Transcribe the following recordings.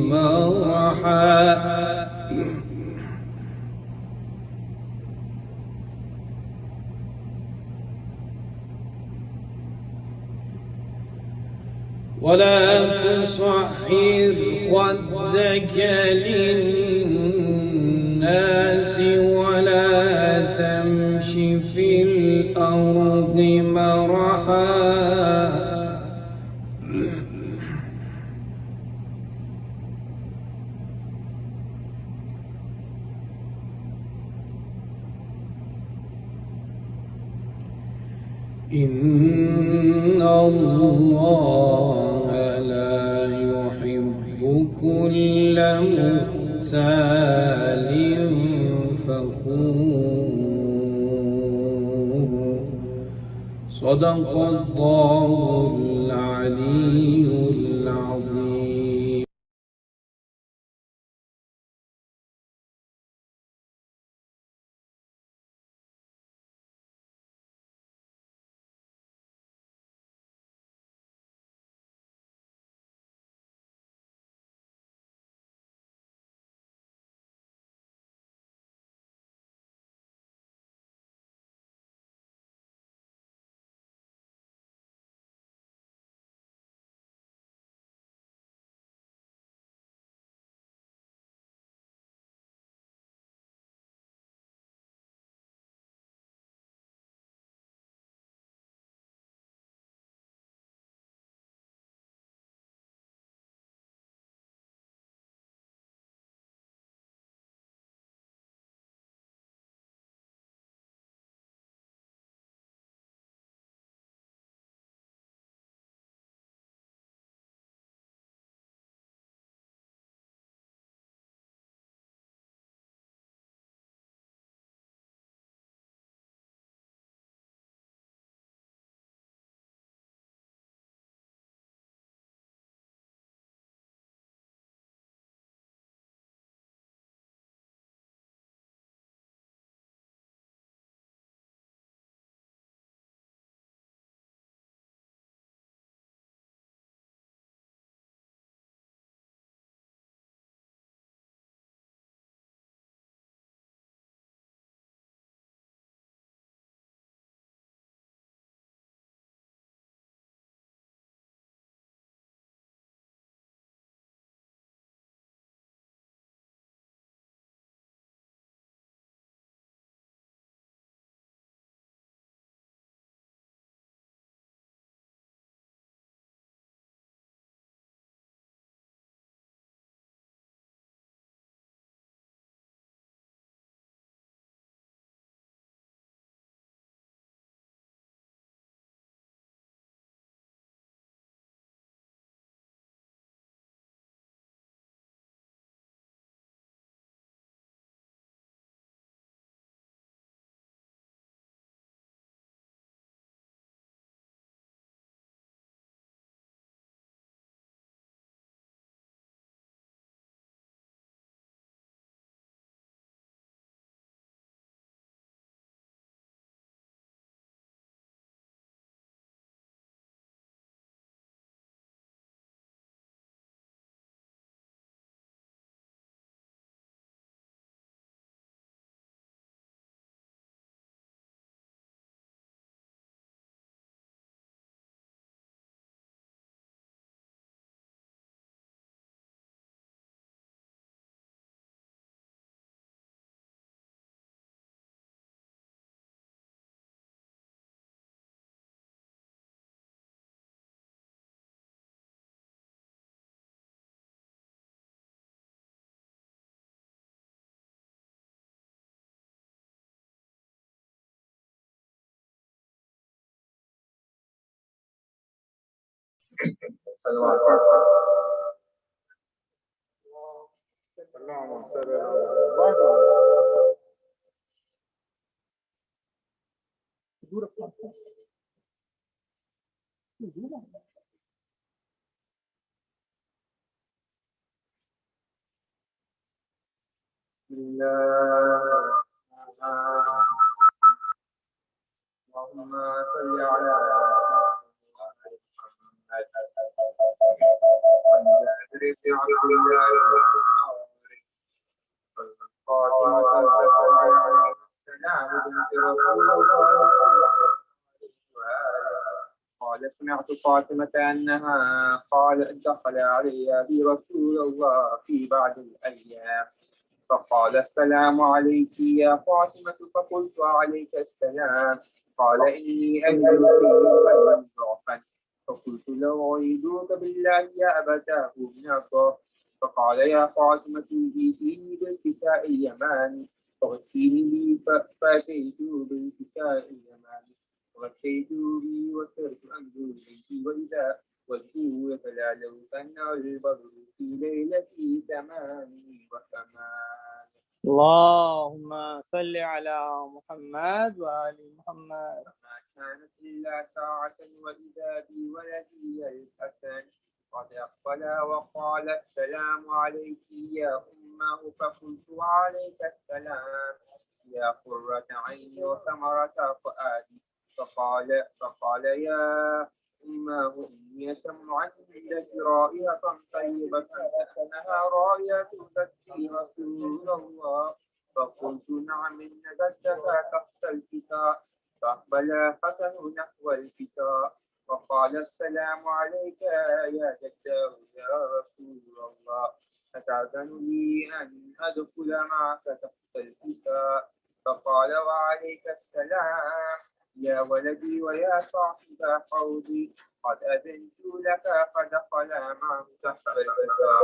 مرحا ولا تصحر خدك للناس ولا تمش في الأرض مرحا إن الله لا يحب كل مختال فخور صدق الله العلي العظيم. اللهم صل على محمد رسول الله صلى الله عليه وآله. قال سمعت فاطمة أنها دخل علي أبي رسول الله في بعض الأيام فقال السلام عليك يا فاطمة فقلت عليك السلام. قال إني أجد فيه ضعفا فقلت له أعيذك بالله يا أبتاه من الضعف. فقال يا فاطمة ائتيني بالكساء اليماني فغشيني به فأتيت بالكساء اليماني فغشيته به وسرت أنظر إليه وإذا وجهه يتلالو كأنه البدر في ليلة 88. اللهم صل على محمد وآل محمد. فما كانت إلا ساعة وإذا بولدي الحسن قد أقبل وقال السلام عليك يا أمه فقلت وعليك السلام يا قرة عيني وثمرة فؤادي. فقال يا أمه إني سمعت عندك رائحة طيبة حسنها رائحة تزكي رسول الله. فقلت نعم إن جدك تحت الكساء. فأقبل حسن نحو الكساء وقال السلام عليك يا جداه يا رسول الله أتأذن لي أن أدخل معك تحت الكساء. فقال وعليك السلام يا ولدي ويا صاحب حوضي قد أذنت لك فدخل معه تحت الكساء.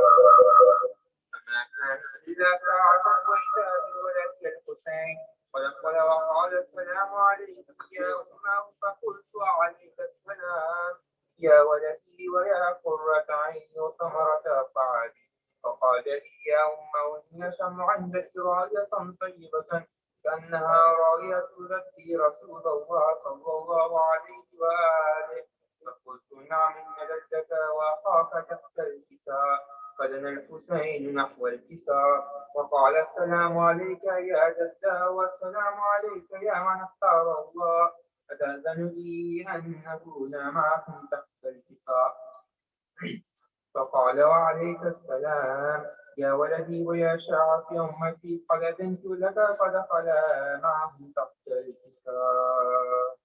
فما كان إلا ساعة وإذا بولد الحسين فدخل وقال السلام عليك يا أمه فقلت وعليك السلام يا ولدي ويا قرة عيني وثمرة فؤادي. فقال لي يا أمه إني سمع عندك راية طيبة كأنها راية تزكي رسول الله صلى الله عليه وآله. فقلت نعم إن جدك وأخاك تحت الكساء. فدنا الحسين نحو الكساء وقال السلام عليك يا جداه والسلام عليك يا من اختار الله أتأذن لي أن أكون معكم تحت الكساء. فقال وعليك السلام يا ولدي ويا شعب أمتي قد أذنت لك فدخل معهم تحت الكساء.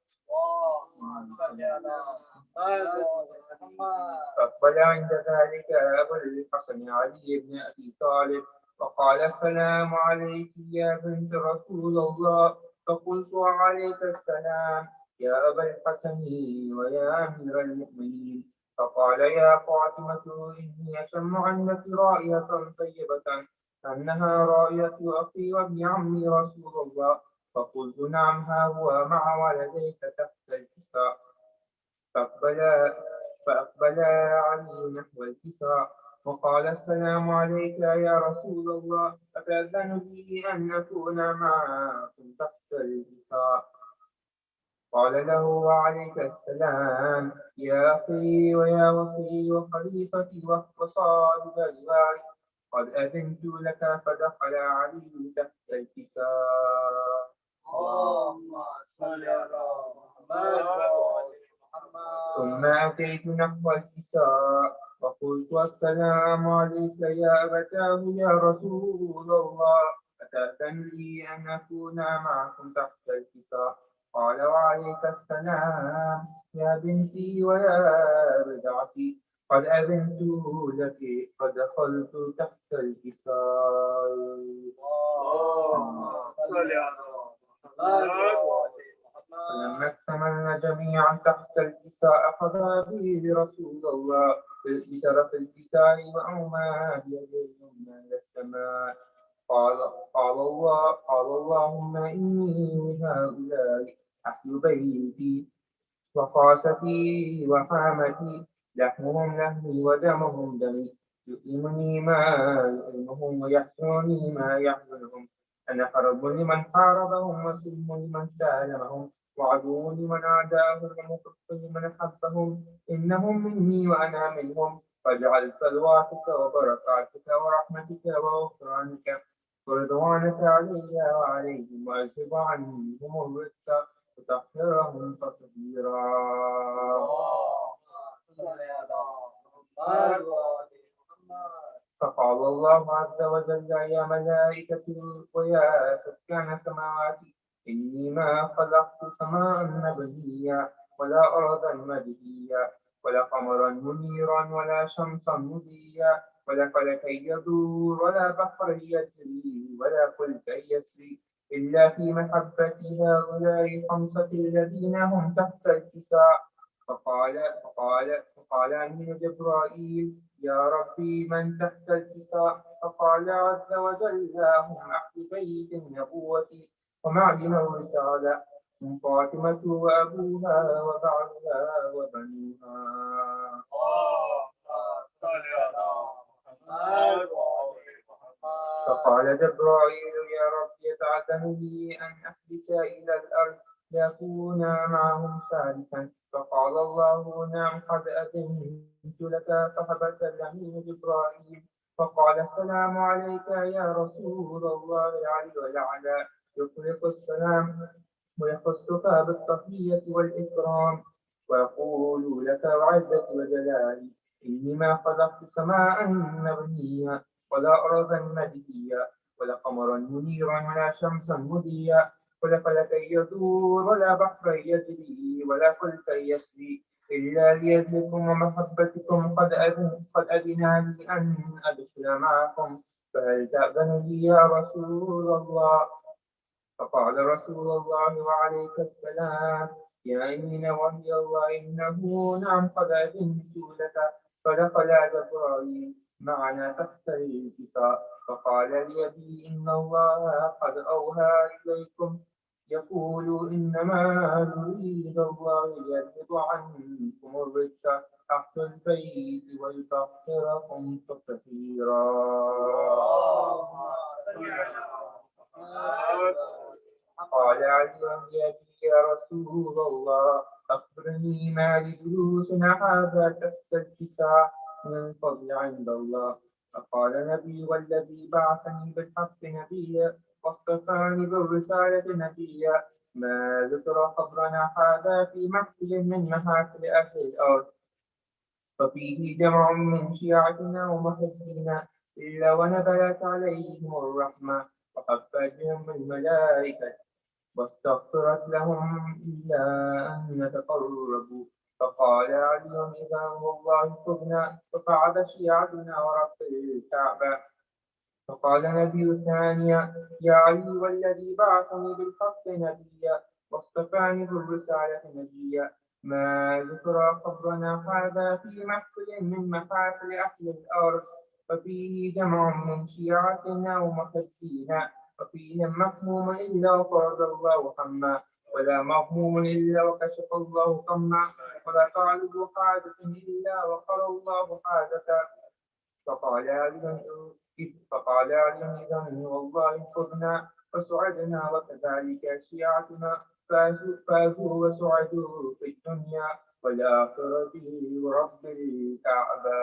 فأقبل عند ذلك أبو الحسن علي بن أبي طالب فقال السلام عليك يا بنت رسول الله. فقلت وعليك السلام يا أبا الحسن ويا أمير المؤمنين. فقال يا فاطمة إني أشم عندك رائية طيبة أنها رائية أخي وابن عمي رسول الله. فقلت نعم ها هو مع ولديك تحت الكساء. فأقبل علي نحو الكساء وقال السلام عليك يا رسول الله أتأذن لي أن أكون معكم تحت الكساء. قال له وعليك السلام يا أخي ويا وصي وخليفتي وصاحب الوعي قد أذنت لك. فدخل علي تحت الكساء. اللهم صل على محمد. ثم أتيت نحو الكساء وقلت السلام عليك يا أبتاه يا رسول الله أتأذن لي أن أكون معكم تحت الكساء. قال وعليك السلام يا بنتي ويا بدعتي قد أذنت لك قد دخلت تحت الكساء. اللهم صل على محمد. فلما اكتملنا جميعا تحت الكساء أخذ به رسول الله بطرف الكساء وأومى بيديهما إلى السماء. قال اللهم إني هؤلاء أهل بيتي وخاصتي وحامتي لحمهم لحمي ودمهم دمي يؤلمني ما يؤلمهم ويحزنني ما يحزنهم. أنا حرب لمن حاربهم وسلم لمن سالمهم وعدو لمن عاداهم ومحب لمن حبهم. إنهم مني وأنا منهم. فاجعل صلواتك وبركاتك ورحمتك وغفرانك ورضوانك علي وعليهم وأذهب عنهم الرجس وتطهرهم تطهيرا. فقال الله عز وجل يا ملائكتي ويا سكان سماواتي إني ما خلقت سماء مبنيا ولا أرضا مدهيا ولا قمرا منيرا ولا شمسا مضيا ولا فلكا يدور ولا بحرا يجري ولا فلكا يسري إلا في محبة هؤلاء الخمسة الذين هم تحت الكساء. فقال أمين جبرائيل: يا ربي من تحت الكساء؟ فقال عز وجل: هم أهل بيت النبوة ومعلم الرسالة، هم فاطمة وأبوها وبعلها وبنوها. فقال جبرائيل: يا رب يتعتم لي أن أهلك إلى الأرض لأكون معهم ثالثا. فقال الله: نعم قد أذنت لك. فهبط الأمين جبرائيل فقال: السلام عليك يا رسول الله العلي والأعلى، يطلق السلام ويخصك بالتحية والإكرام ويقول لك وعزة وجلالي: إني ما خلقت سماء مبنية ولا أرضا مدهية ولا قمرا منيرا ولا شمسا مضيا ولا فلكا يدور ولا بحرا يجري ولا فلكا يسري إلا لأجلكم ومحبتكم قد أذن لي أن أدخل معكم، فهل تأذن لي يا رسول الله؟ فقال رسول الله: وعليك السلام يا أمين وحي الله، إنه نعم قد أذنت لك. فدخل جبرائيل معنا تحت الكساء فقال لأبي: إن الله قد أوحى إليكم يقول: إنما يريد الله ليذهب عنكم الرجس تحت البيت ويطهركم تطهيرا. قال علي لأبي: يا رسول الله أخبرني ما لجلوسنا هذا تحت الكساء من الفضل عند الله. فقال نبي: والذي بعثني بالحق نبيا واصطفاني بالرسالة نبيا، ما ذكر خبرنا هذا في محفل من محافل أهل الأرض، ففيه جمع من شيعتنا ومحبينا إلا ونزلت عليهم الرحمة وحفتهم الملائكة واستغفرت لهم إلا أن يتقربوا. فقال علي: إذا والله تبنا. فقعد شيعتنا ورب الكعبة. فقال النبي ثانيا: يا علي، والذي بعثني بالحق نبيا واصطفاني بالرسالة نبيا، ما ذكر قبرنا هذا في محفل من محافل أهل الأرض، ففيه جمع من شيعتنا ومحبينا، وفيهم محموم إلا وفرض الله هما، ولا مغموم إلا وكشف الله غما، ولا تعرض حاجة إلا وقضى الله حاجة. فقال علي: إذا والله خذنا وسعدنا، وكذلك شيعتنا فازوا وسعدوا في الدنيا والآخرة ورب الكعبة.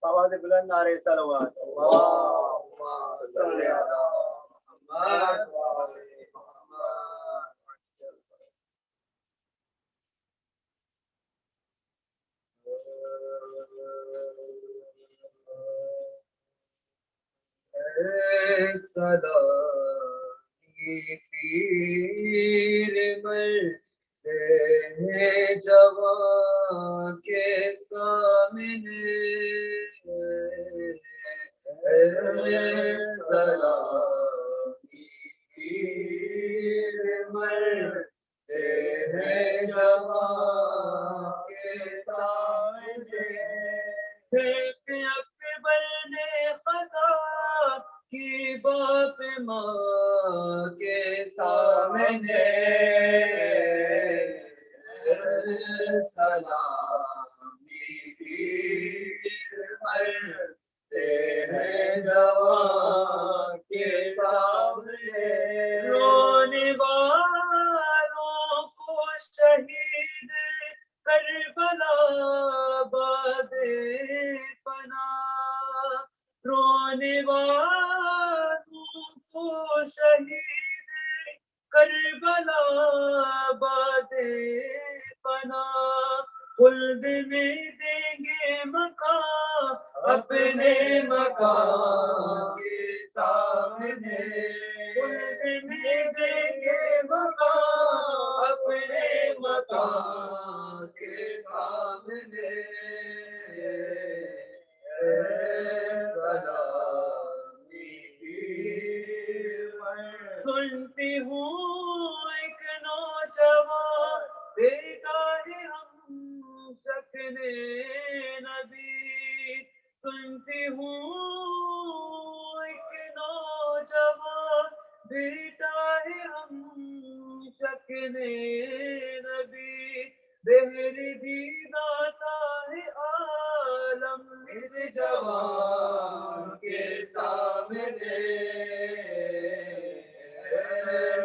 आवाज़ बुलंद आ रही सलवात अल्लाहुम्मा सल्ली अला मुहम्मद व आले मुहम्मद सलामी पीर मरते हैं जवां के सामने, सलामी पीर मरते हैं जवां के सामने, अकबर ने खसा की बाप माँ के सामने, सलामी पीर मरते हैं जवां के सामने, रोने वालों को शहीद करबला करबला बादे पना, रोने वालों को शहीद करबला बादे पना, खुल्द में देंगे मकान अपने मकान के सामने, खुल्द में देंगे मकान अपने मकान के सामने। सलामी की सुनती हूँ एक नौजवान बेटा है हम सकने नबी, सुनती हूँ एक नौजवान बेटा है हम सकने नबी, बहर दीदाता है आलम इस जवान के सामने।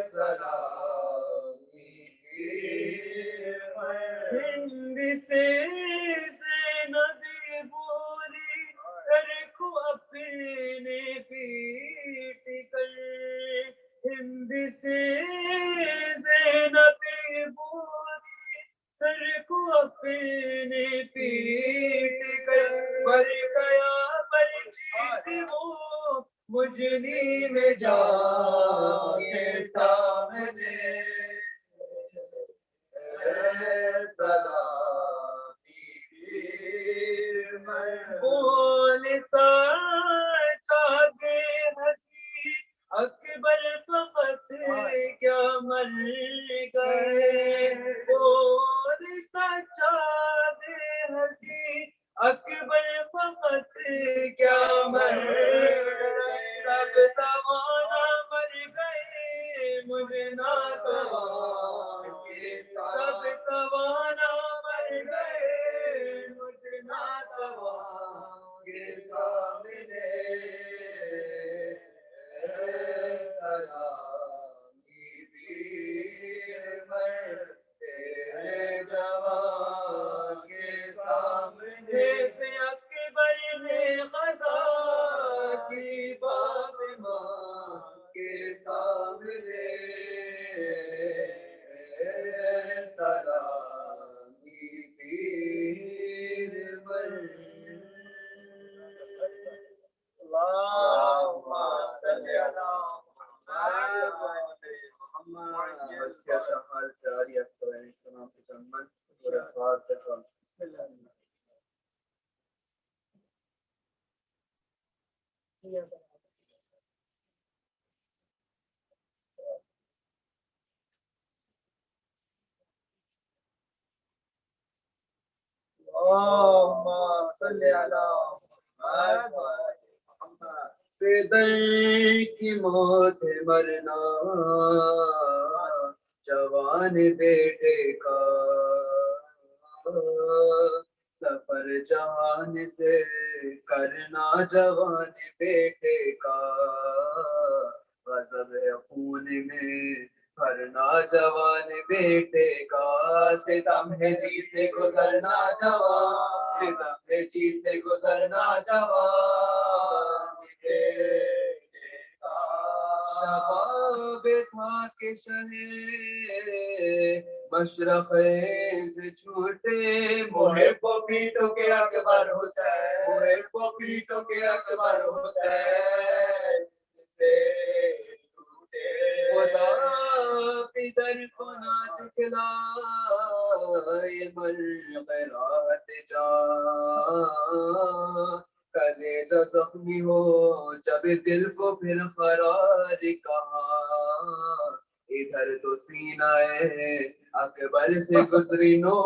सलामी की हिंद से नबी बोली सर को अपने पीट कर, हिंद से नबी बोली सर को अपने पीट कर, मर गया मर्जी से वो मुजनी में जाके सामने। सलामी की बोल साजे हंसी अकबर फकत क्या मर गए, बोल सच्चा दे हंसी अकबर फकत क्या मर गए, सब तवाना मर गए मुझे ना तवान के साथ, सब तवाना मर गए मुझे ना तवान के सामने। सलामी पीर मर तेरे जवान के सामने, अकबर में ग़ज़ा की फातिमा के सामने। सलामी पीर मर। अल्लाहुम्मा सल्ली अला मुहम्मद शफाअत जारिया सलाम पे जन्नत और फातिहा। अल्लाहुम्मा सल्ली अला मुहम्मद। बेदर की मौत मरना जवान बेटे का, सफर जहान से करना जवान बेटे का, गज़ब है खून में भरना जवान बेटे का, सितम है जी से गुजरना जवान, सितम है जी से गुजरना जवान बेटे का। शबाब था के शहे मशरक़े से छूटे, मुहिब्बो पीटो के अकबर हुसैन, मुहिब्बो पीटो के अकबर हुसैन से छूटे। खुदा पिदर को ना दिखलाए मरग़रात जा, कलेजा ज़ख्मी हो जब दिल को फिर क़रार कहाँ, इधर तो सीना है अकबर से गुजरी नो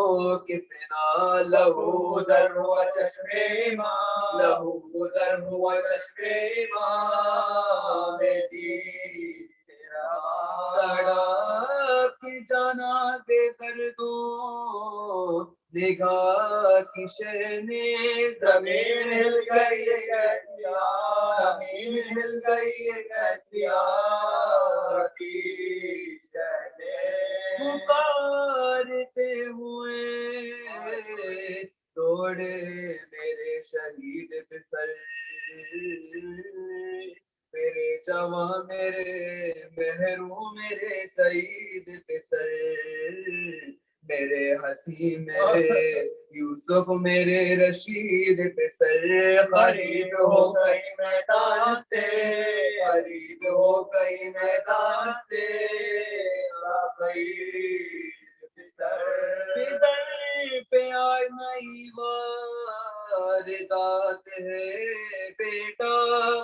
किसे ना, लहू उधर हुआ चश्मे इमाम, लहू उधर हुआ चश्मे इमाम मेरी की जाना बेकर दो निगाह की शहने, जमीन हिल गई कैसिया, जमीन हिल गई कैसिया की शहने, पुकारते हुए दौड़े मेरे शहीद पे सर, मेरे जवां मेरे मेहरू मेरे सईद पे सर, मेरे हसी मेरे यूसुफ मेरे रशीद पे सर। गरीब हो गई मैदान से, गरीब हो गई मैदान से, आ गई सर पे आज नई वारदात है बेटा,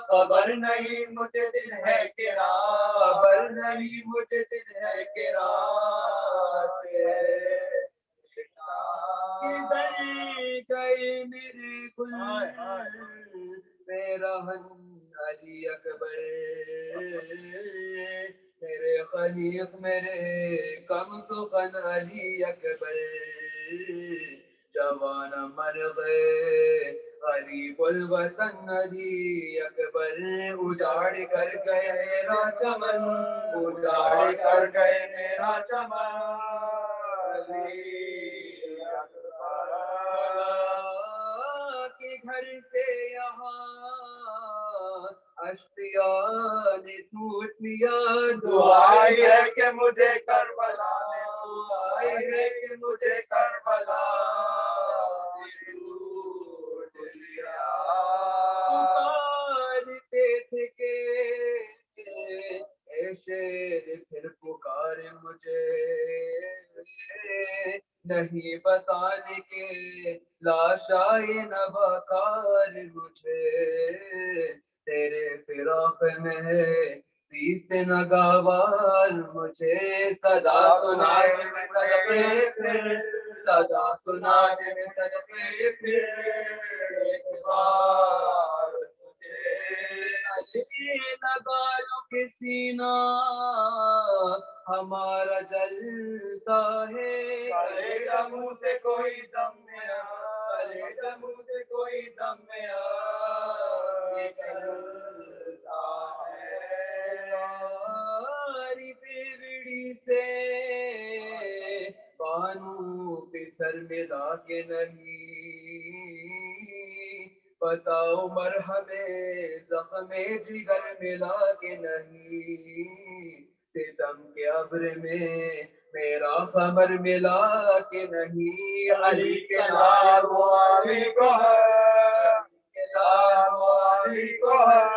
खबर नहीं मुझे दिन है कि रात, खबर नहीं मुझे दिन है कि रात है बेटा। किधर गए मेरे गुल मेरा हन अली अकबर, मेरे खलीफ मेरे कम सुखन अली अकबर, जवान मर गए गरीबुल वतन अली अकबर, उजाड़ कर गए मेरा चमन, उजाड़ कर गए मेरा चमन अली अकबर। के घर से यहाँ अश्किया ने टूट लिया, दुआई है कि मुझे करबला ने, दुआई है कि मुझे करबला ने टूट लिया। पुकारते थे के ए शेर फिर पुकार मुझे, नहीं बताने के लाशाए नबाकार मुझे, तेरे फिराक में है सीस्ते नगावार मुझे, सदा सुना दे मैं सदके फिर, सदा सुना दे मैं सदके फिर एक बार मुझे, अली लगा लो कि सीना हमारा जलता है, कलेजा मुंह से कोई दम में आ, कलेजा मुंह से कोई दम में आ निकलता है। तारी बेवड़ी से बानू पे सर मिला के नहीं, बताओ मरहमे जख्मे जिगर मिला के नहीं, सितम के अब्र में मेरा खबर मिला के नहीं, अली के लाल वो अली को है, के लाल वो अली को है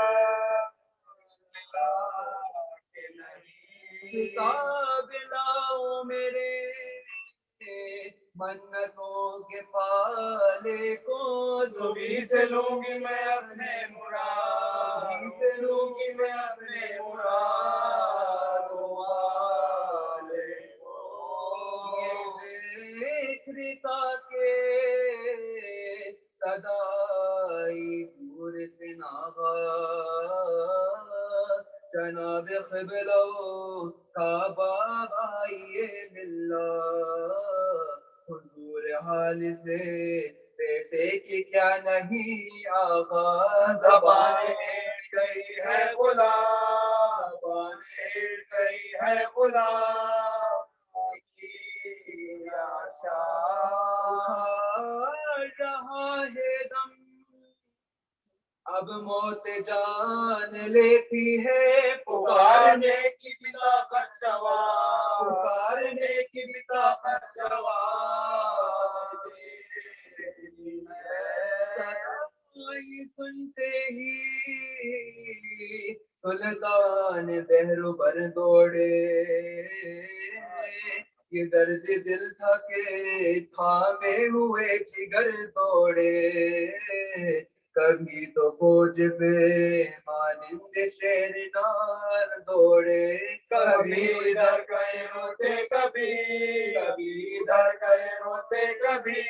के नहीं। किताब लाओ मेरे मन्नतों के पाले को, तुम्ही से लूंगी मैं अपने मुराद, तुम्ही से लूंगी मैं अपने मुराद वाले को। ये जिक्र के सदाई दूर से नागा, जनाब क़िबलो काबा आइए मिल्ला, हुजूर हाल से बेटे की क्या नहीं आगा, ज़बाने गई है गुलाम, ज़बाने गई है गुलाम की आशा, उखाड़ रहा है दम अब मौत जान लेती है, पुकारने की बिना पर जवाब, पुकारने की बिना पर जवाब सुनते ही सुल्तान बहरुबर दौड़े, ये दर्द दिल था के थामे हुए जिगर तोड़े, कभी तो फौज पे मानिंद शेर नार दौड़े, कभी इधर कहीं रोते कभी, कभी इधर कहीं रोते कभी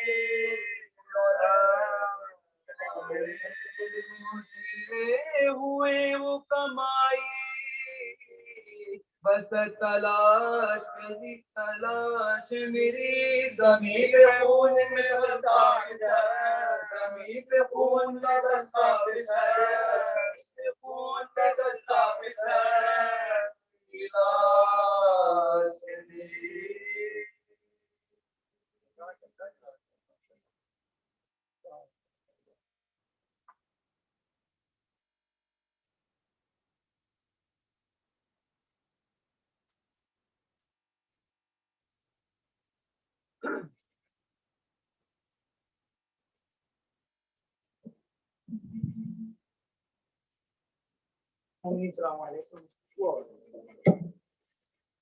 हुए वो कमाई, बस तलाश मेरी ज़मीन पे खून में गलता फिसर, ज़मीन पे खून में गलता फिसर, खून में गलता फिसर इलाज मेरी। Assalamu alaikum.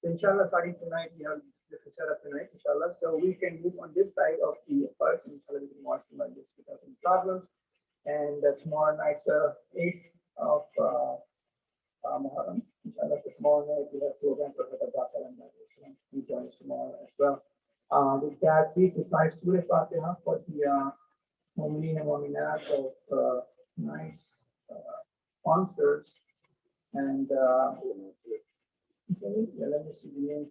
Inshallah, starting tonight, we have the setup tonight, inshallah. So we can move on this side of the park, inshallah, we can watch like this without any problems. And tomorrow night, 8th of Muharram, inshallah, so tomorrow night we have program for the Bakar and Islam. We join us tomorrow as well. With that, please recite Surah Fatiha for the Mu'mineen and Mu'minat of nice sponsors. And yeah, let me see the name.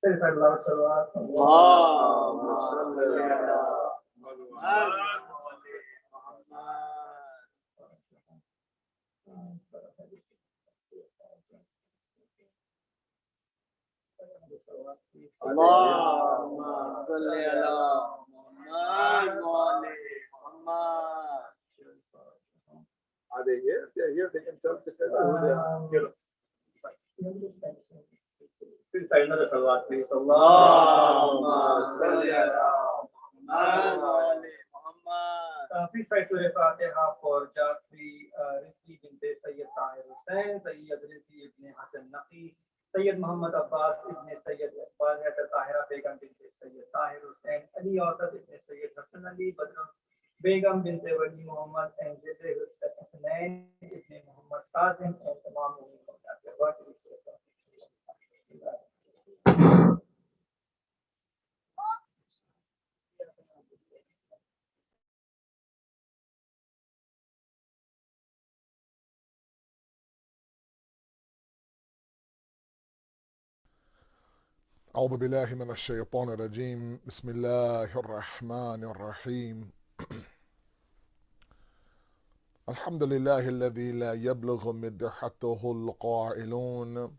Say this out loud, salawat. Allahumma salli ala Allahumma salli ala Muhammad. Are they here? They're here. They can tell the Please say another salawat, please. Allahumma salli ala Muhammad. Please try to Fatiha for Jafri, Rizki binte Syed Tahir Hussain, Syed Rizki ibn Hassan Naqi, Syed Muhammad Abbas ibn Syed Iqbal, Tahira Begum binte Syed Tahir Hussain, Ali Asad ibn Syed Hassan Ali, Badr Begum binte Wali Muhammad, and Jafri Hussain ibn Muhammad Qasim, and Imam Muhammad. أعوذ بالله من الشيطان الرجيم بسم الله الرحمن الرحيم الحمد لله الذي لا يبلغ مدحته القائلون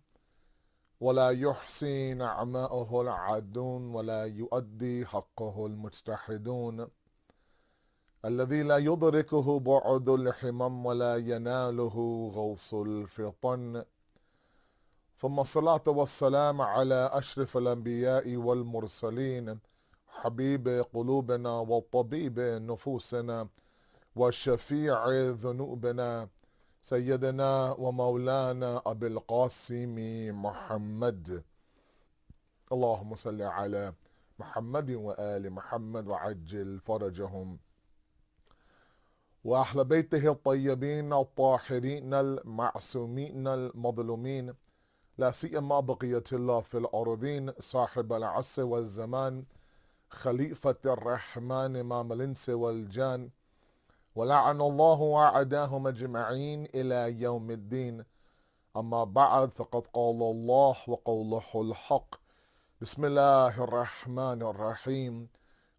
ولا يحصي نعماءه العادون ولا يؤدي حقه المجتحدون الذي لا يدركه بعد الحمم ولا يناله غوص الفطن ثم الصلاة والسلام على أشرف الأنبياء والمرسلين حبيب قلوبنا وطبيب نفوسنا وشفيع ذنوبنا سيدنا ومولانا أبي القاسم محمد اللهم صل على محمد وآل محمد وعجل فرجهم وأهل بيته الطيبين الطاهرين المعصومين المظلومين لا سيما بقية الله في الأرضين صاحب العصر والزمان خليفة الرحمن إمام الإنس والجان ولعن الله أعداهم أجمعين إلى يوم الدين أما بعد فقد قال الله وقوله الحق بسم الله الرحمن الرحيم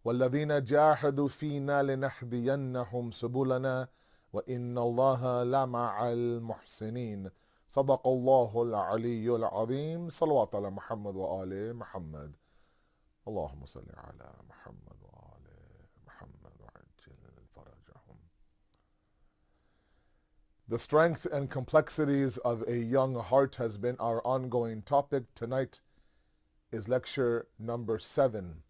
والذين جاهدوا فينا لنهدينهم سبلنا وإن الله لمع المحسنين صدق الله العلي العظيم صلوات على محمد وآل محمد اللهم صل على محمد وآل محمد وعجل فرجهم. The strength and complexities of a young heart has been our ongoing topic. Tonight is lecture number 7.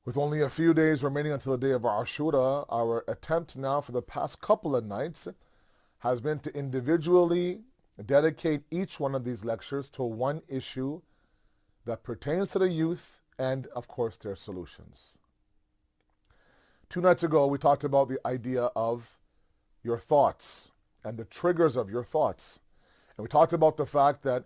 With only a few days remaining until the day of Ashura, our attempt now for the past couple of nights has been to individually dedicate each one of these lectures to one issue that pertains to the youth and, of course, their solutions. 2 nights ago, we talked about the idea of your thoughts and the triggers of your thoughts. And we talked about the fact that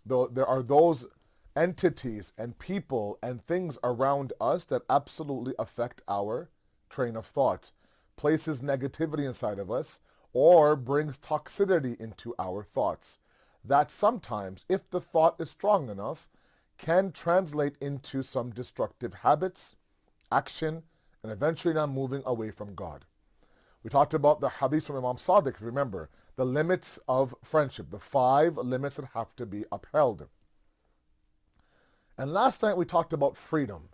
there are those entities and people and things around us that absolutely affect our train of thought, places negativity inside of us, or brings toxicity into our thoughts. That sometimes, if the thought is strong enough, can translate into some destructive habits, action, and eventually now moving away from God. We talked about the hadith from Imam Sadiq, remember, the limits of friendship, the 5 limits that have to be upheld. And last night we talked about freedom.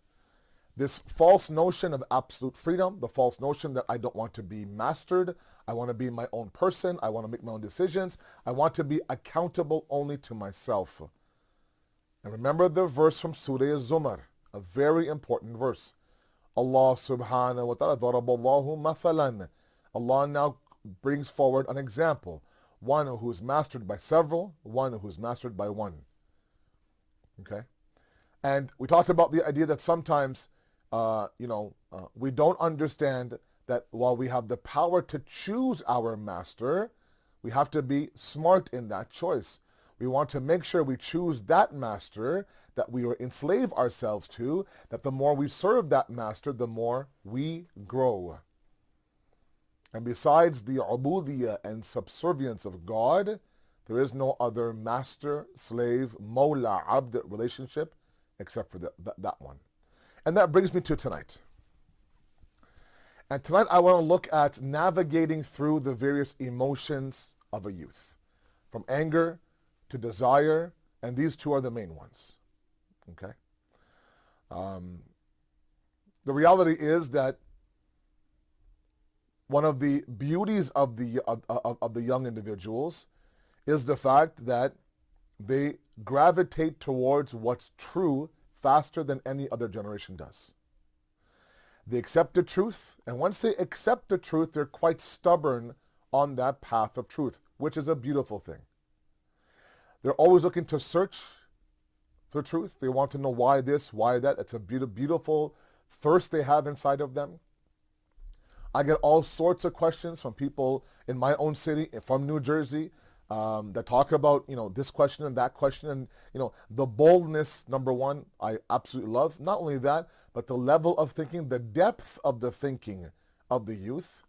This false notion of absolute freedom, the false notion that I don't want to be mastered, I want to be my own person, I want to make my own decisions, I want to be accountable only to myself. And remember the verse from Surah Az-Zumar, a very important verse. Allah subhanahu wa ta'ala, ضَرَبَ اللَّهُ مَثَلًا. Allah now brings forward an example. One who is mastered by several, one who is mastered by one. Okay? And we talked about the idea that sometimes, we don't understand that while we have the power to choose our master, we have to be smart in that choice. We want to make sure we choose that master that we enslave ourselves to, that the more we serve that master, the more we grow. And besides the ubudiyya and subservience of God, there is no other master, slave, mawla, abd relationship except for that one. And that brings me to tonight. And tonight I want to look at navigating through the various emotions of a youth, from anger to desire, and these two are the main ones. Okay? The reality is that one of the beauties of the young individuals is the fact that they gravitate towards what's true faster than any other generation does. They accept the truth, and once they accept the truth, they're quite stubborn on that path of truth, which is a beautiful thing. They're always looking to search for truth. They want to know why this, why that. It's a beautiful thirst they have inside of them. I get all sorts of questions from people in my own city, from New Jersey, that talk about, this question and that question. And, the boldness, number one, I absolutely love. Not only that, but the level of thinking, the depth of the thinking of the youth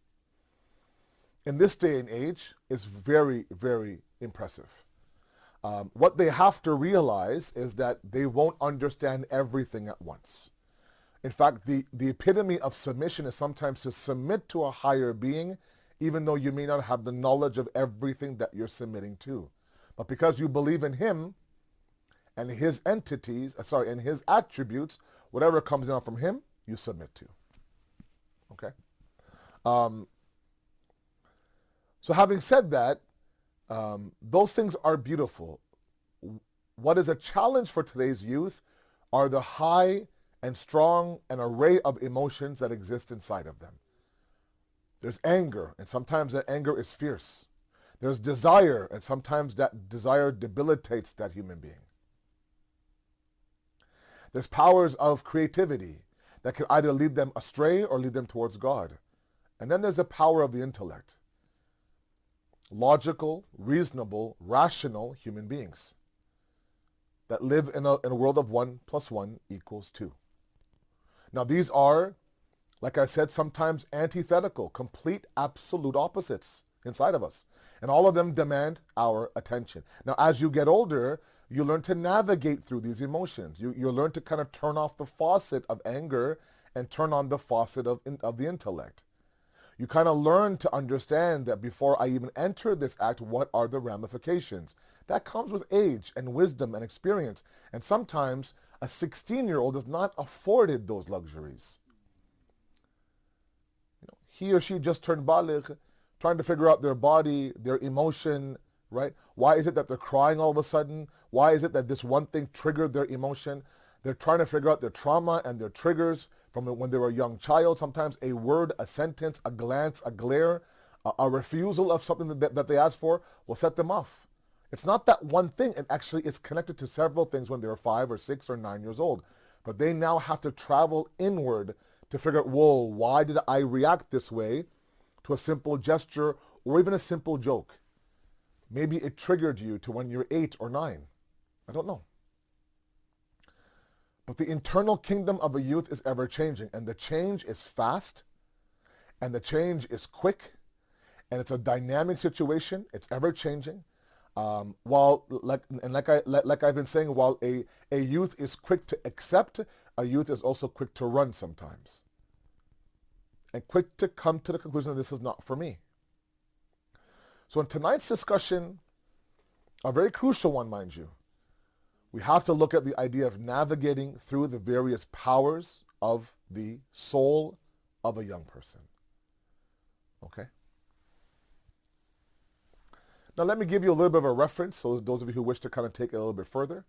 in this day and age is very, very impressive. What they have to realize is that they won't understand everything at once. In fact, the epitome of submission is sometimes to submit to a higher being, even though you may not have the knowledge of everything that you're submitting to. But because you believe in him and his entities, and his attributes, whatever comes down from him, you submit to. Okay? So having said that, those things are beautiful. What is a challenge for today's youth are the high and strong an array of emotions that exist inside of them. There's anger, and sometimes that anger is fierce. There's desire, and sometimes that desire debilitates that human being. There's powers of creativity that can either lead them astray or lead them towards God. And then there's the power of the intellect. Logical, reasonable, rational human beings that live in a world of 1 + 1 = 2. Now these are, like I said, sometimes antithetical, complete, absolute opposites inside of us. And all of them demand our attention. Now as you get older, you learn to navigate through these emotions. You learn to kind of turn off the faucet of anger and turn on the faucet of the intellect. You kind of learn to understand that before I even enter this act, what are the ramifications? That comes with age and wisdom and experience. And sometimes a 16-year-old is not afforded those luxuries. He or she just turned baligh, trying to figure out their body, their emotion, right? Why is it that they're crying all of a sudden? Why is it that this one thing triggered their emotion? They're trying to figure out their trauma and their triggers from when they were a young child. Sometimes a word, a sentence, a glance, a glare, a refusal of something that they asked for will set them off. It's not that one thing. And actually, it's connected to several things when they were 5 or 6 or 9 years old. But they now have to travel inward to figure out, whoa, why did I react this way to a simple gesture or even a simple joke? Maybe it triggered you to when you're 8 or 9. I don't know. But the internal kingdom of a youth is ever changing, and the change is fast, and the change is quick, and it's a dynamic situation. It's ever changing. Like I've been saying, while a youth is quick to accept, a youth is also quick to run sometimes, and quick to come to the conclusion that this is not for me. So in tonight's discussion, a very crucial one, mind you, we have to look at the idea of navigating through the various powers of the soul of a young person. Okay? Now let me give you a little bit of a reference, so those of you who wish to kind of take it a little bit further.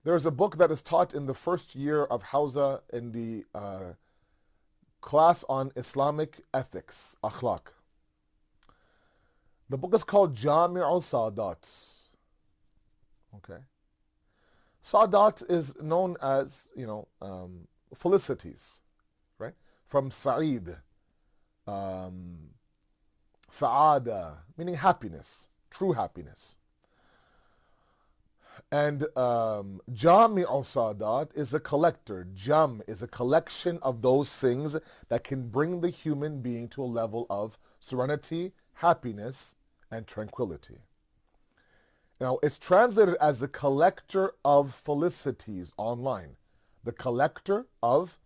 There is a book that is taught in the first year of Hausa in the class on Islamic ethics, akhlaq. The book is called Jami' Okay. Sadat is known as, felicities, right? From Syed, Sa'ada, meaning happiness, true happiness. And Jami' al-Sadat is a collector. Jam is a collection of those things that can bring the human being to a level of serenity, happiness, and tranquility. Now, it's translated as the collector of felicities online. The collector of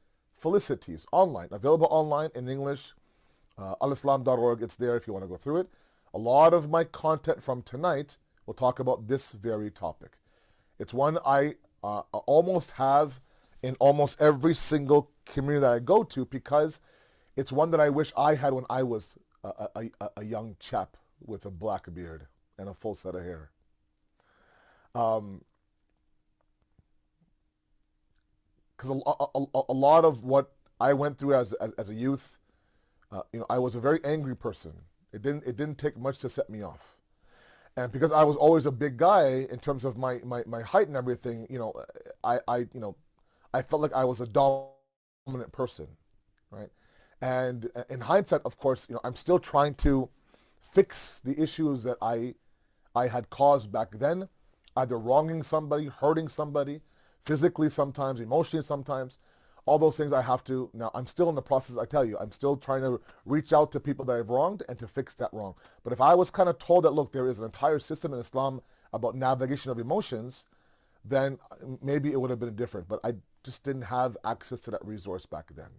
felicities online. Available online in English, alislam.org. It's there if you want to go through it. A lot of my content from tonight will talk about this very topic. It's one I almost have in almost every single community that I go to, because it's one that I wish I had when I was a young chap with a black beard and a full set of hair. Because a lot of what I went through as a youth, I was a very angry person. It didn't take much to set me off. And because I was always a big guy in terms of my height and everything, I felt like I was a dominant person, right? And in hindsight, of course, I'm still trying to fix the issues that I had caused back then, either wronging somebody, hurting somebody, physically sometimes, emotionally sometimes. All those things I have to, now I'm still in the process, I tell you, I'm still trying to reach out to people that I've wronged and to fix that wrong. But if I was kind of told that, look, there is an entire system in Islam about navigation of emotions, then maybe it would have been different. But I just didn't have access to that resource back then.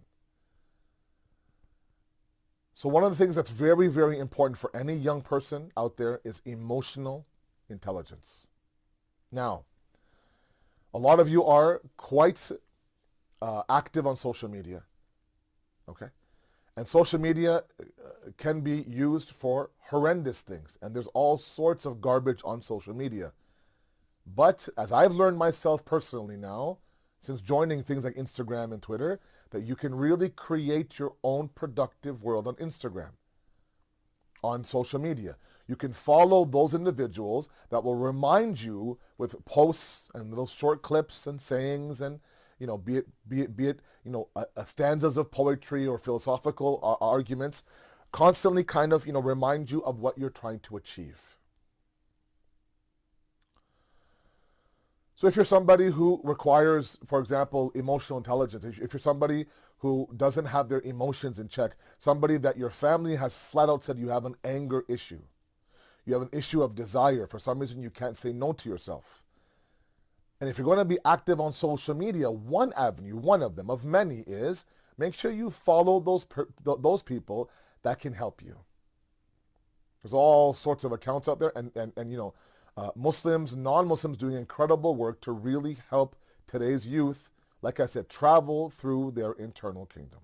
So one of the things that's very, very important for any young person out there is emotional intelligence. Now, a lot of you are quite active on social media, okay? And social media can be used for horrendous things, and there's all sorts of garbage on social media. But as I've learned myself personally now, since joining things like Instagram and Twitter, that you can really create your own productive world on Instagram, on social media. You can follow those individuals that will remind you with posts and little short clips and sayings and be it stanzas of poetry or philosophical arguments, constantly kind of remind you of what you're trying to achieve. So if you're somebody who requires, for example, emotional intelligence, if you're somebody who doesn't have their emotions in check, somebody that your family has flat out said you have an anger issue, you have an issue of desire, for some reason you can't say no to yourself. And if you're going to be active on social media, one avenue, one of them, of many, is make sure you follow those people that can help you. There's all sorts of accounts out there, and Muslims, non-Muslims doing incredible work to really help today's youth, like I said, travel through their internal kingdom.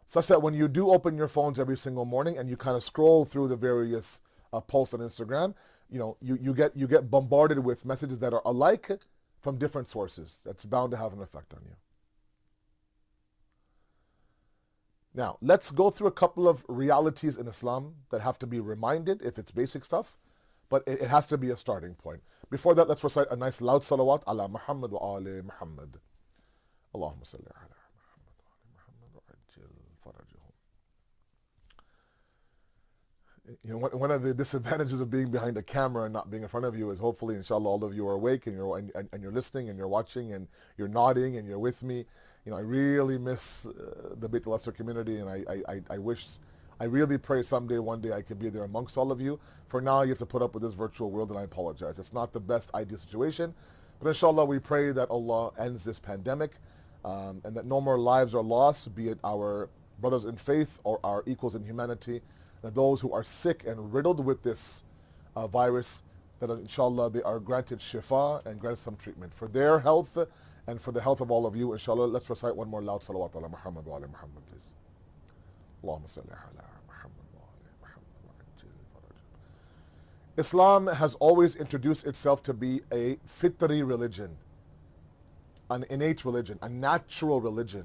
Such that when you do open your phones every single morning and you kind of scroll through the various posts on Instagram, you get bombarded with messages that are alike from different sources. That's bound to have an effect on you. Now, let's go through a couple of realities in Islam that have to be reminded if it's basic stuff, but it has to be a starting point. Before that, let's recite a nice loud salawat ala Muhammad wa ali Muhammad. Allahumma salli ala Muhammad wa ali Muhammad wa ajil farajahum. One of the disadvantages of being behind a camera and not being in front of you is hopefully, inshallah, all of you are awake and you're listening and you're watching and you're nodding and you're with me. I really miss the Beit al-Asr community, and I really pray someday, one day, I can be there amongst all of you. For now, you have to put up with this virtual world, and I apologize. It's not the best ideal situation, but inshallah, we pray that Allah ends this pandemic and that no more lives are lost, be it our brothers in faith or our equals in humanity, that those who are sick and riddled with this virus, that inshallah they are granted shifa and granted some treatment for their health and for the health of all of you. Inshallah, let's recite one more loud salawat ala Muhammad wa ala Muhammad, please. Allahumma salli ala Muhammad wa ala Muhammad wa ajil farajahum. Islam has always introduced itself to be a fitri religion, an innate religion, a natural religion.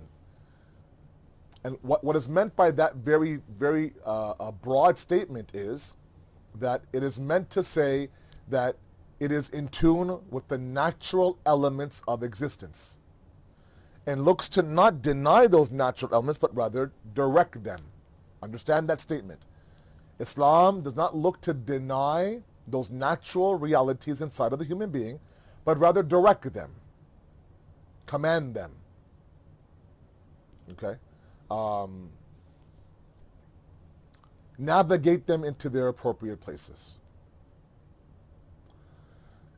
And what is meant by that very, very broad statement is that it is meant to say that it is in tune with the natural elements of existence and looks to not deny those natural elements, but rather direct them. Understand that statement. Islam does not look to deny those natural realities inside of the human being, but rather direct them, command them. Okay? Navigate them into their appropriate places.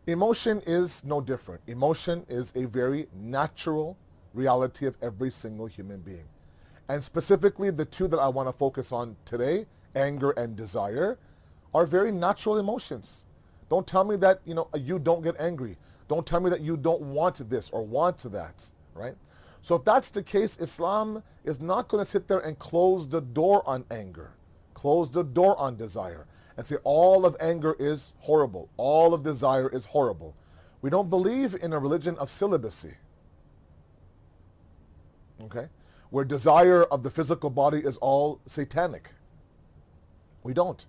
Emotion is no different. Emotion is a very natural reality of every single human being. And specifically, the two that I want to focus on today, anger and desire, are very natural emotions. Don't tell me that you don't get angry. Don't tell me that you don't want this or want that, right? So if that's the case, Islam is not going to sit there and close the door on anger, close the door on desire, and say all of anger is horrible, all of desire is horrible. We don't believe in a religion of celibacy, okay? Where desire of the physical body is all satanic. We don't.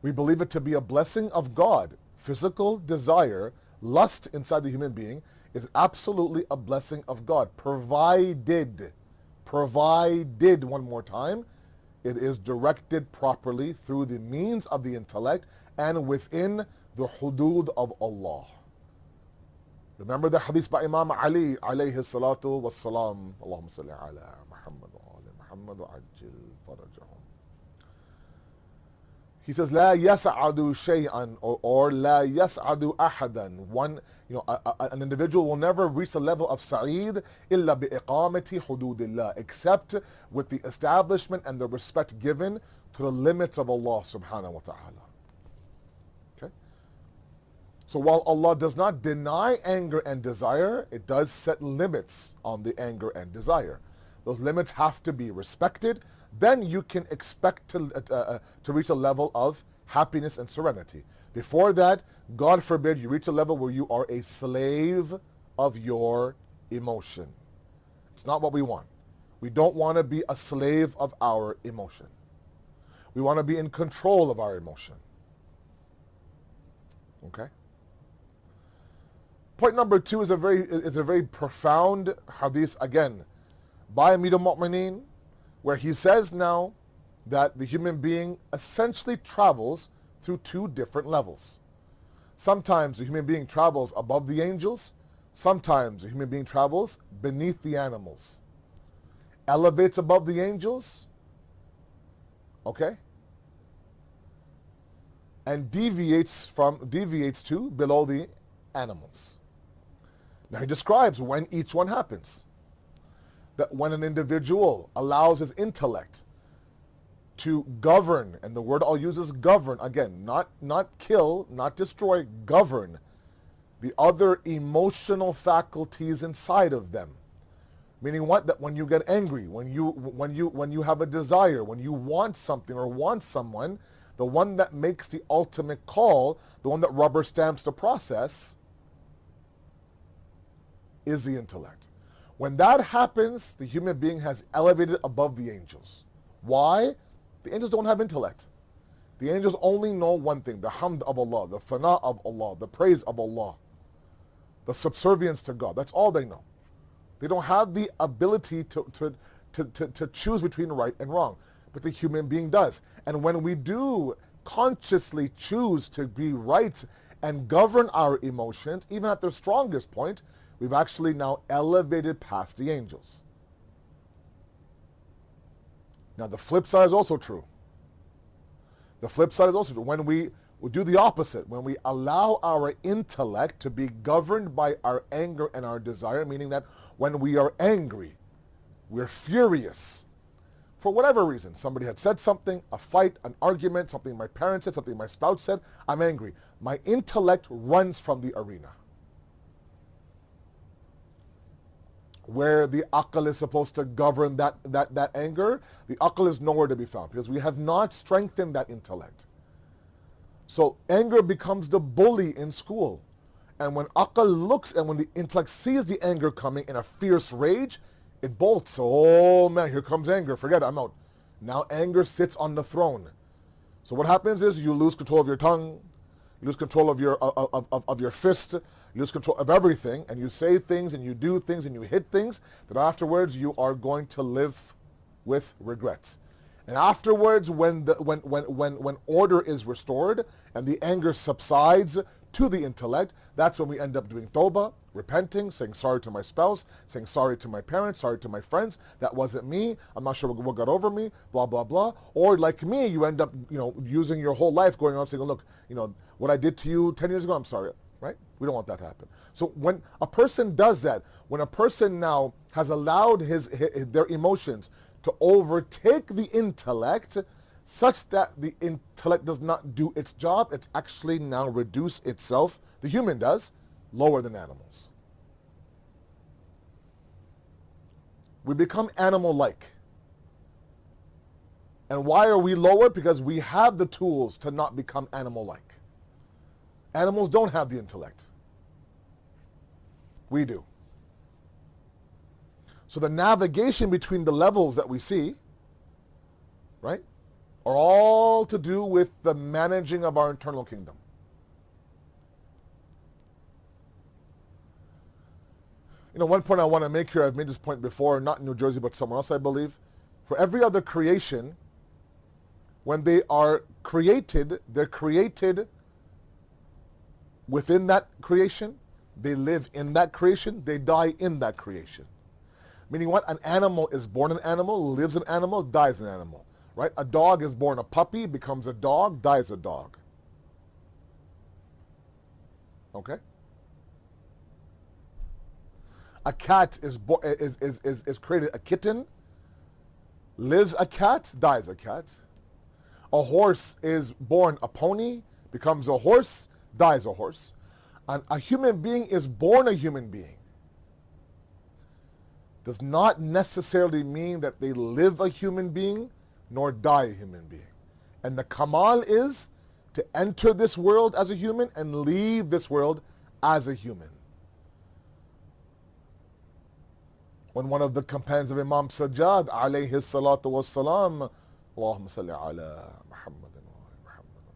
We believe it to be a blessing of God. Physical desire, lust inside the human being is absolutely a blessing of God, provided, one more time, it is directed properly through the means of the intellect and within the hudud of Allah. Remember the hadith by Imam Ali alayhi salatu was salam. Allahumma salli ala Muhammad wa ala Muhammad wa ajil farajahum. He says, لا يسعد شيئا or لا يسعد أحدا. An individual will never reach the level of Sa'id إلا بإقامة حدود الله, except with the establishment and the respect given to the limits of Allah subhanahu wa ta'ala. Okay? So while Allah does not deny anger and desire, it does set limits on the anger and desire. Those limits have to be respected. Then you can expect to reach a level of happiness and serenity. Before that, God forbid you reach a level where you are a slave of your emotion. It's not what we want. We don't want to be a slave of our emotion. We want to be in control of our emotion. Okay? Point number 2 is a very profound hadith, again, by Amir al-Mu'mineen, where he says now that the human being essentially travels through 2 different levels. Sometimes the human being travels above the angels, sometimes the human being travels beneath the animals. Elevates above the angels, okay? And deviates to below the animals. Now he describes when each one happens. That when an individual allows his intellect to govern, and the word I'll use is govern, again, not kill, not destroy, govern the other emotional faculties inside of them. Meaning what? That when you get angry, when you have a desire, when you want something or want someone, the one that makes the ultimate call, the one that rubber stamps the process, is the intellect. When that happens, the human being has elevated above the angels. Why? The angels don't have intellect. The angels only know one thing, the hamd of Allah, the thana of Allah, the praise of Allah, the subservience to God. That's all they know. They don't have the ability to choose between right and wrong, but the human being does. And when we do consciously choose to be right and govern our emotions, even at their strongest point, we've actually now elevated past the angels. Now the flip side is also true. The flip side is also true. When we do the opposite, when we allow our intellect to be governed by our anger and our desire, meaning that when we are angry, we're furious, for whatever reason, somebody had said something, a fight, an argument, something my parents said, something my spouse said, I'm angry. My intellect runs from the arena. Where the aql is supposed to govern that anger, the aql is nowhere to be found because we have not strengthened that intellect. So anger becomes the bully in school. And when aql looks and when the intellect sees the anger coming in a fierce rage, It bolts. Oh man, here comes anger. Forget it, I'm out. Now anger sits on the throne. So what happens is you lose control of your tongue, you lose control of your fist, you lose control of everything, and you say things and you do things and you hit things that afterwards you are going to live with regrets. And afterwards, when order is restored and the anger subsides to the intellect, that's when we end up doing tawbah, repenting, saying sorry to my spouse, saying sorry to my parents, sorry to my friends, that wasn't me, I'm not sure what got over me, blah, blah, blah. Or like me, you end up, using your whole life going on saying, look, what I did to you 10 years ago, I'm sorry, right? We don't want that to happen. So when a person does that, when a person now has allowed their emotions to overtake the intellect such that the intellect does not do its job, it's actually now reduced itself, the human does, lower than animals. We become animal-like. And why are we lower? Because we have the tools to not become animal-like. Animals don't have the intellect. We do. So the navigation between the levels that we see, right, are all to do with the managing of our internal kingdom. One point I want to make here, I've made this point before, not in New Jersey, but somewhere else, I believe. For every other creation, when they are created, they're created within that creation, they live in that creation, they die in that creation. Meaning what? An animal is born an animal, lives an animal, dies an animal. Right? A dog is born a puppy, becomes a dog, dies a dog. Okay? A cat is created a kitten, lives a cat, dies a cat. A horse is born a pony, becomes a horse, dies a horse. And a human being is born a human being. Does not necessarily mean that they live a human being, nor die a human being. And the kamal is to enter this world as a human and leave this world as a human. When one of the companions of Imam Syed, alayhi salatu wassalam, Allahumma salli ala Muhammadin wa ala Muhammad.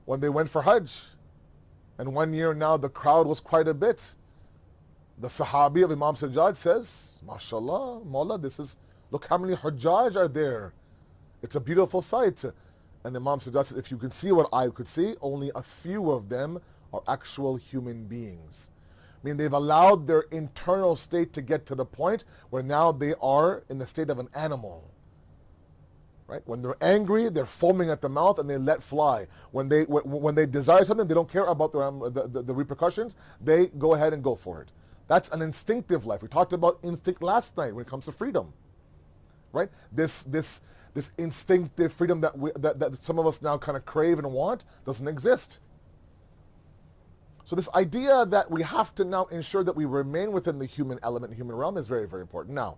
When they went for Hajj, and one year now the crowd was quite a bit, the Sahabi of Imam Syed says, MashaAllah, Maulana, look how many Hujjaj are there. It's a beautiful sight. And Imam Syed says, if you can see what I could see, only a few of them are actual human beings. I mean, they've allowed their internal state to get to the point where now they are in the state of an animal. Right? When they're angry, they're foaming at the mouth and they let fly. When they desire something, they don't care about the repercussions. They go ahead and go for it. That's an instinctive life. We talked about instinct last night when it comes to freedom. Right? This instinctive freedom that some of us now kind of crave and want doesn't exist. So this idea that we have to now ensure that we remain within the human element, human realm, is very, very important. Now,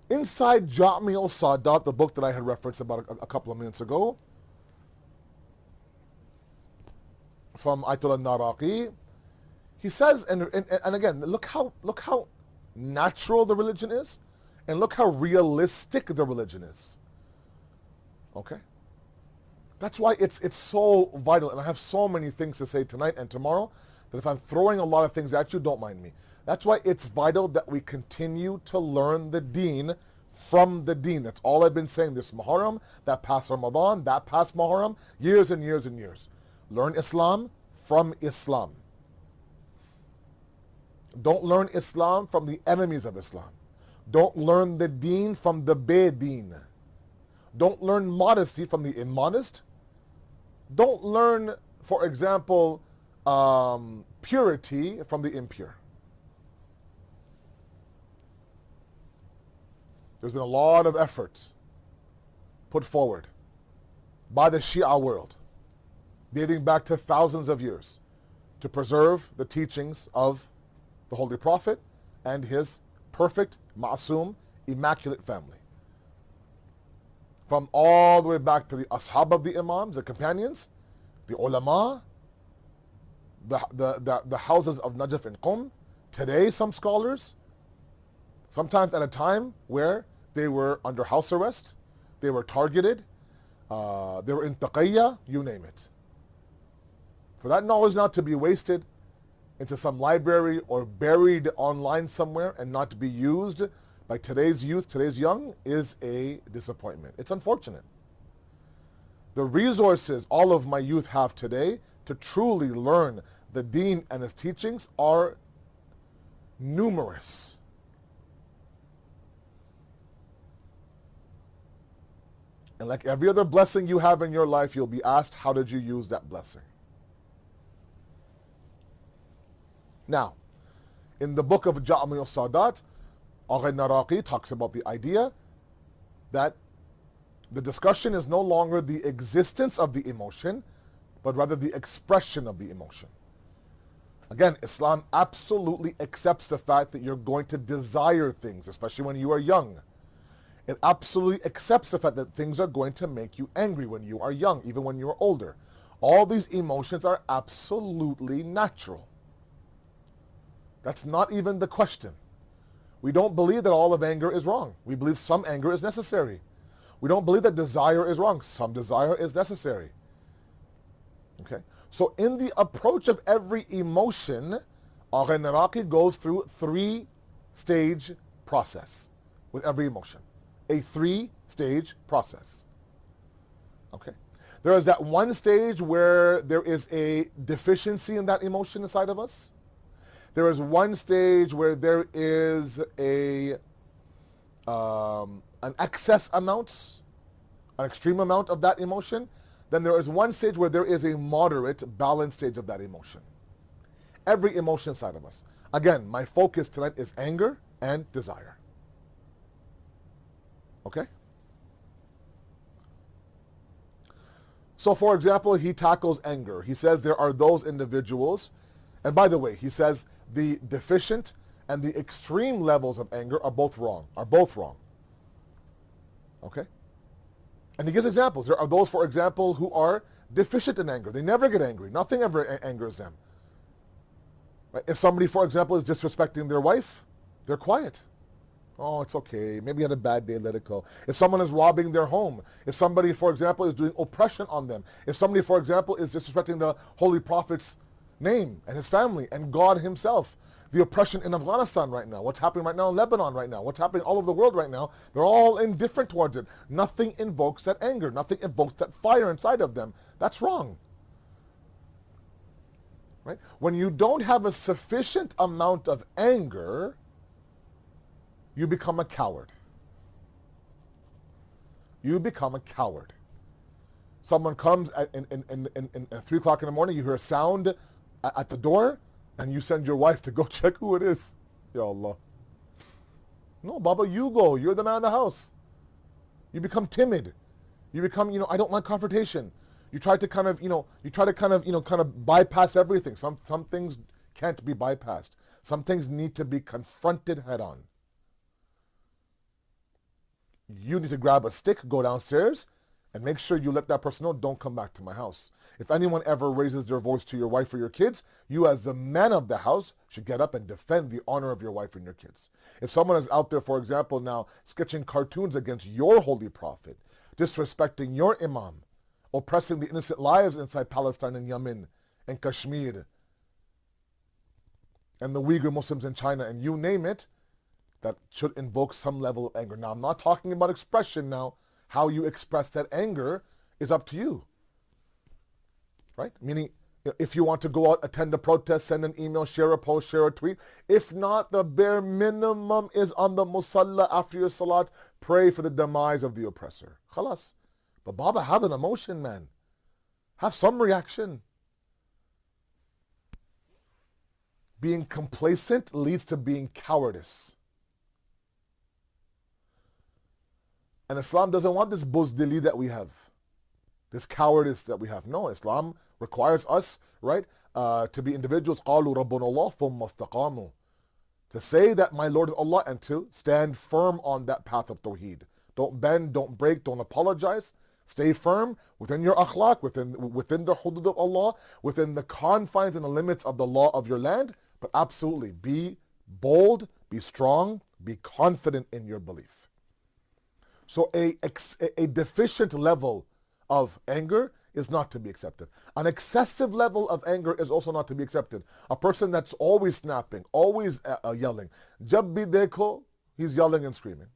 inside Jami al-Sadat, the book that I had referenced about a couple of minutes ago, from Ayatollah Naraqi, he says, and again, look how natural the religion is, and look how realistic the religion is. Okay? That's why it's so vital, and I have so many things to say tonight and tomorrow, that if I'm throwing a lot of things at you, don't mind me. That's why it's vital that we continue to learn the Deen from the Deen. That's all I've been saying this Muharram, that past Ramadan, that past Muharram, years and years and years. Learn Islam from Islam. Don't learn Islam from the enemies of Islam. Don't learn the Deen from the Deen. Don't learn modesty from the immodest. Don't learn, for example, purity from the impure. There's been a lot of effort put forward by the Shia world, dating back to thousands of years, to preserve the teachings of the Holy Prophet and his perfect, ma'asum, immaculate family. From all the way back to the ashab of the imams, the companions, the ulama, the houses of Najaf and Qum, Today, some scholars, sometimes at a time where they were under house arrest, they were targeted, they were in taqiyya, you name it. For that knowledge not to be wasted into some library or buried online somewhere and not to be used by today's youth, today's young, is a disappointment. It's unfortunate. The resources all of my youth have today to truly learn the Deen and its teachings are numerous. And like every other blessing you have in your life, you'll be asked, how did you use that blessing? Now, in the book of Ja'mi-ul-Sadat, Al-Naraqi talks about the idea that the discussion is no longer the existence of the emotion, but rather the expression of the emotion. Again, Islam absolutely accepts the fact that you're going to desire things, especially when you are young. It absolutely accepts the fact that things are going to make you angry when you are young, even when you are older. All these emotions are absolutely natural. That's not even the question. We don't believe that all of anger is wrong. We believe some anger is necessary. We don't believe that desire is wrong. Some desire is necessary. Okay? So in the approach of every emotion, Al-Naraqi goes through 3-stage process with every emotion. A 3-stage process. Okay? There is that one stage where there is a deficiency in that emotion inside of us. There is one stage where there is an excess amount, an extreme amount of that emotion. Then there is one stage where there is a moderate, balanced stage of that emotion. Every emotion inside of us. Again, my focus tonight is anger and desire. Okay? So for example, he tackles anger. He says there are those individuals, and by the way, he says the deficient and the extreme levels of anger are both wrong. Okay? And he gives examples. There are those, for example, who are deficient in anger. They never get angry. Nothing ever angers them. Right? If somebody, for example, is disrespecting their wife, they're quiet. Oh, it's okay. Maybe you had a bad day, let it go. If someone is robbing their home, if somebody, for example, is doing oppression on them, if somebody, for example, is disrespecting the Holy Prophet's name and his family and God himself, the oppression in Afghanistan right now, what's happening right now in Lebanon right now, what's happening all over the world right now, they're all indifferent towards it. Nothing invokes that anger. Nothing invokes that fire inside of them. That's wrong. Right? When you don't have a sufficient amount of anger, you become a coward. You become a coward. Someone comes at 3 o'clock in the morning, you hear a sound at the door, and you send your wife to go check who it is. Ya Allah. No, Baba, you go. You're the man of the house. You become timid. You become, I don't like confrontation. You try to kind of bypass everything. Some things can't be bypassed. Some things need to be confronted head on. You need to grab a stick, go downstairs, and make sure you let that person know, don't come back to my house. If anyone ever raises their voice to your wife or your kids, you as the man of the house should get up and defend the honor of your wife and your kids. If someone is out there, for example, now sketching cartoons against your holy prophet, disrespecting your imam, oppressing the innocent lives inside Palestine and Yemen and Kashmir and the Uyghur Muslims in China and you name it, that should invoke some level of anger. Now, I'm not talking about expression now. How you express that anger is up to you. Right? Meaning, if you want to go out, attend a protest, send an email, share a post, share a tweet. If not, the bare minimum is on the musalla after your salat, pray for the demise of the oppressor. Khalas. But Baba, have an emotion, man. Have some reaction. Being complacent leads to being cowardice. And Islam doesn't want this buzdili that we have, this cowardice that we have. No, Islam requires us, right, to be individuals. قَالُوا رَبُّنَا اللَّهُ ثُمَّ اسْتَقَامُوا. To say that my Lord is Allah and to stand firm on that path of Tawheed. Don't bend, don't break, don't apologize. Stay firm within your akhlaq, within the hudud of Allah, within the confines and the limits of the law of your land. But absolutely, be bold, be strong, be confident in your belief. So a deficient level of anger is not to be accepted. An excessive level of anger is also not to be accepted. A person that's always snapping, always yelling. Jab bhi dekho, he's yelling and screaming.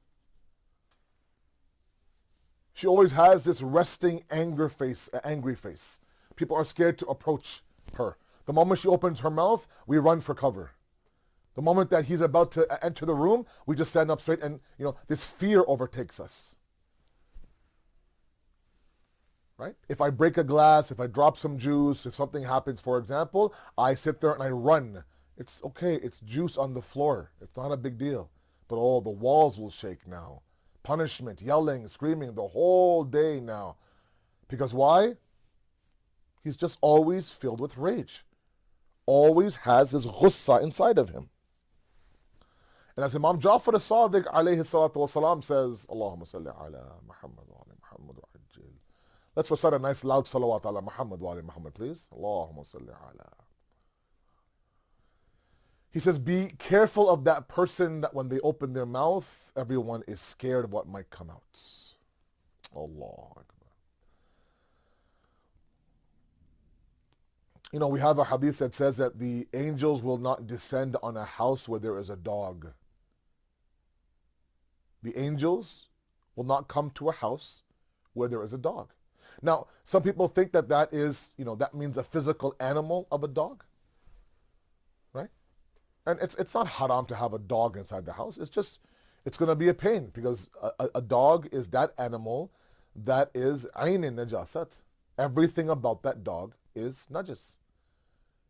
She always has this resting angry face. People are scared to approach her. The moment she opens her mouth, we run for cover. The moment that he's about to enter the room, we just stand up straight and, this fear overtakes us. Right? If I break a glass, if I drop some juice, if something happens, for example, I sit there and I run. It's okay, it's juice on the floor. It's not a big deal. But the walls will shake now. Punishment, yelling, screaming the whole day now. Because why? He's just always filled with rage. Always has his ghussa inside of him. And as Imam Jafri as-Sadiq alayhi salatu wasalam says, Allahumma salli ala Muhammad wa ala Muhammad wa ajil. Let's recite a nice loud salawat ala Muhammad wa ala Muhammad, please. Allahumma salli ala. He says, be careful of that person that when they open their mouth, everyone is scared of what might come out. Allah Akbar. We have a hadith that says that the angels will not descend on a house where there is a dog. The angels will not come to a house where there is a dog. Now, some people think that is, that means a physical animal of a dog, right? And it's not haram to have a dog inside the house. It's going to be a pain because a dog is that animal that is aynin najasat. Everything about that dog is najis.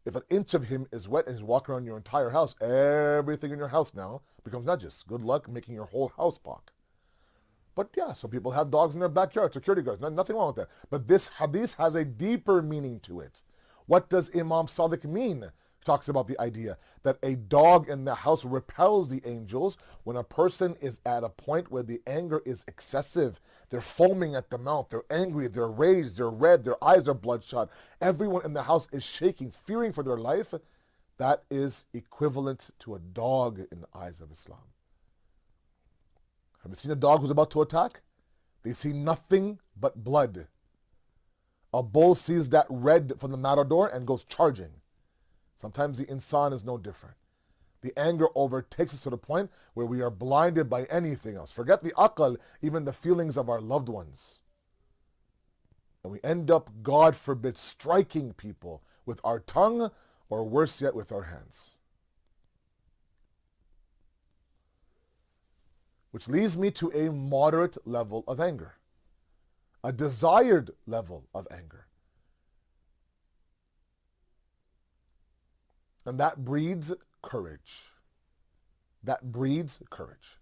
If an inch of him is wet and he's walking around your entire house, everything in your house now becomes najis. Good luck making your whole house pok. But yeah, some people have dogs in their backyard, security guards, nothing wrong with that. But this hadith has a deeper meaning to it. What does Imam Sadiq mean? He talks about the idea that a dog in the house repels the angels when a person is at a point where the anger is excessive. They're foaming at the mouth, they're angry, they're raged, they're red, their eyes are bloodshot. Everyone in the house is shaking, fearing for their life. That is equivalent to a dog in the eyes of Islam. Have you seen a dog who's about to attack? They see nothing but blood. A bull sees that red from the matador and goes charging. Sometimes the insan is no different. The anger overtakes us to the point where we are blinded by anything else. Forget the aql, even the feelings of our loved ones. And we end up, God forbid, striking people with our tongue or worse yet with our hands. Which leads me to a moderate level of anger. A desired level of anger. And that breeds courage. That breeds courage.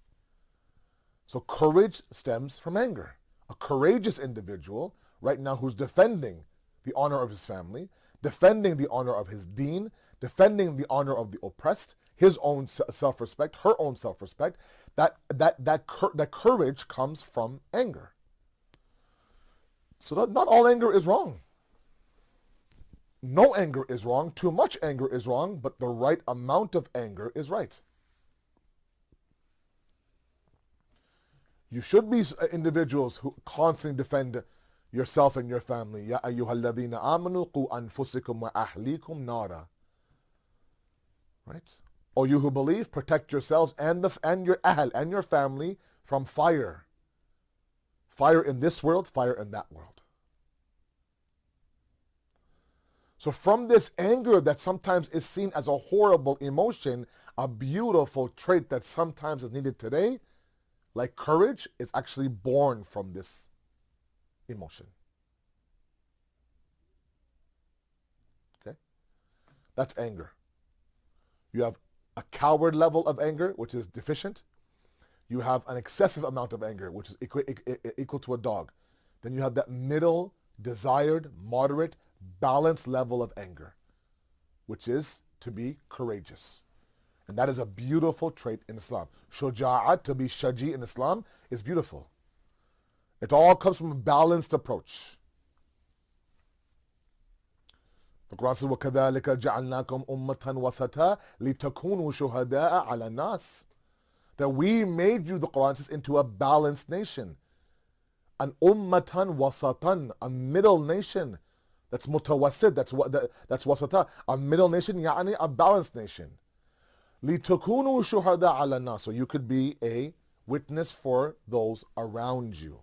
So courage stems from anger. A courageous individual, right now, who's defending the honor of his family, defending the honor of his deen, defending the honor of the oppressed, his own self-respect, her own self-respect, that courage comes from anger. So not all anger is wrong. No anger is wrong. Too much anger is wrong, but the right amount of anger is right. You should be individuals who constantly defend yourself and your family. Ya ayyuhalladhina amanu qu anfusikum wa ahlikum nara. Right? O you who believe, protect yourselves and your ahl and your family from fire. Fire in this world, fire in that world. So from this anger that sometimes is seen as a horrible emotion, a beautiful trait that sometimes is needed today, like courage, is actually born from this emotion. Okay? That's anger. You have a coward level of anger, which is deficient. You have an excessive amount of anger, which is equal to a dog. Then you have that middle, desired, moderate, balanced level of anger, which is to be courageous. And that is a beautiful trait in Islam. Shuja'at, to be shaji in Islam, is beautiful. It all comes from a balanced approach. The Quran says, وَكَذَلِكَ جَعَلْنَاكُمْ أُمَّةً وَسَطًا لِتَكُونُوا شُهَدَاءَ عَلَى النَّاسِ. That we made you, the Quran says, into a balanced nation. An ummatan wasatan, a middle nation. That's mutawassit, that's wasata. A middle nation, يعني a balanced nation. لِتَكُونُوا شُهَدَاءَ عَلَى النَّاسِ. So you could be a witness for those around you.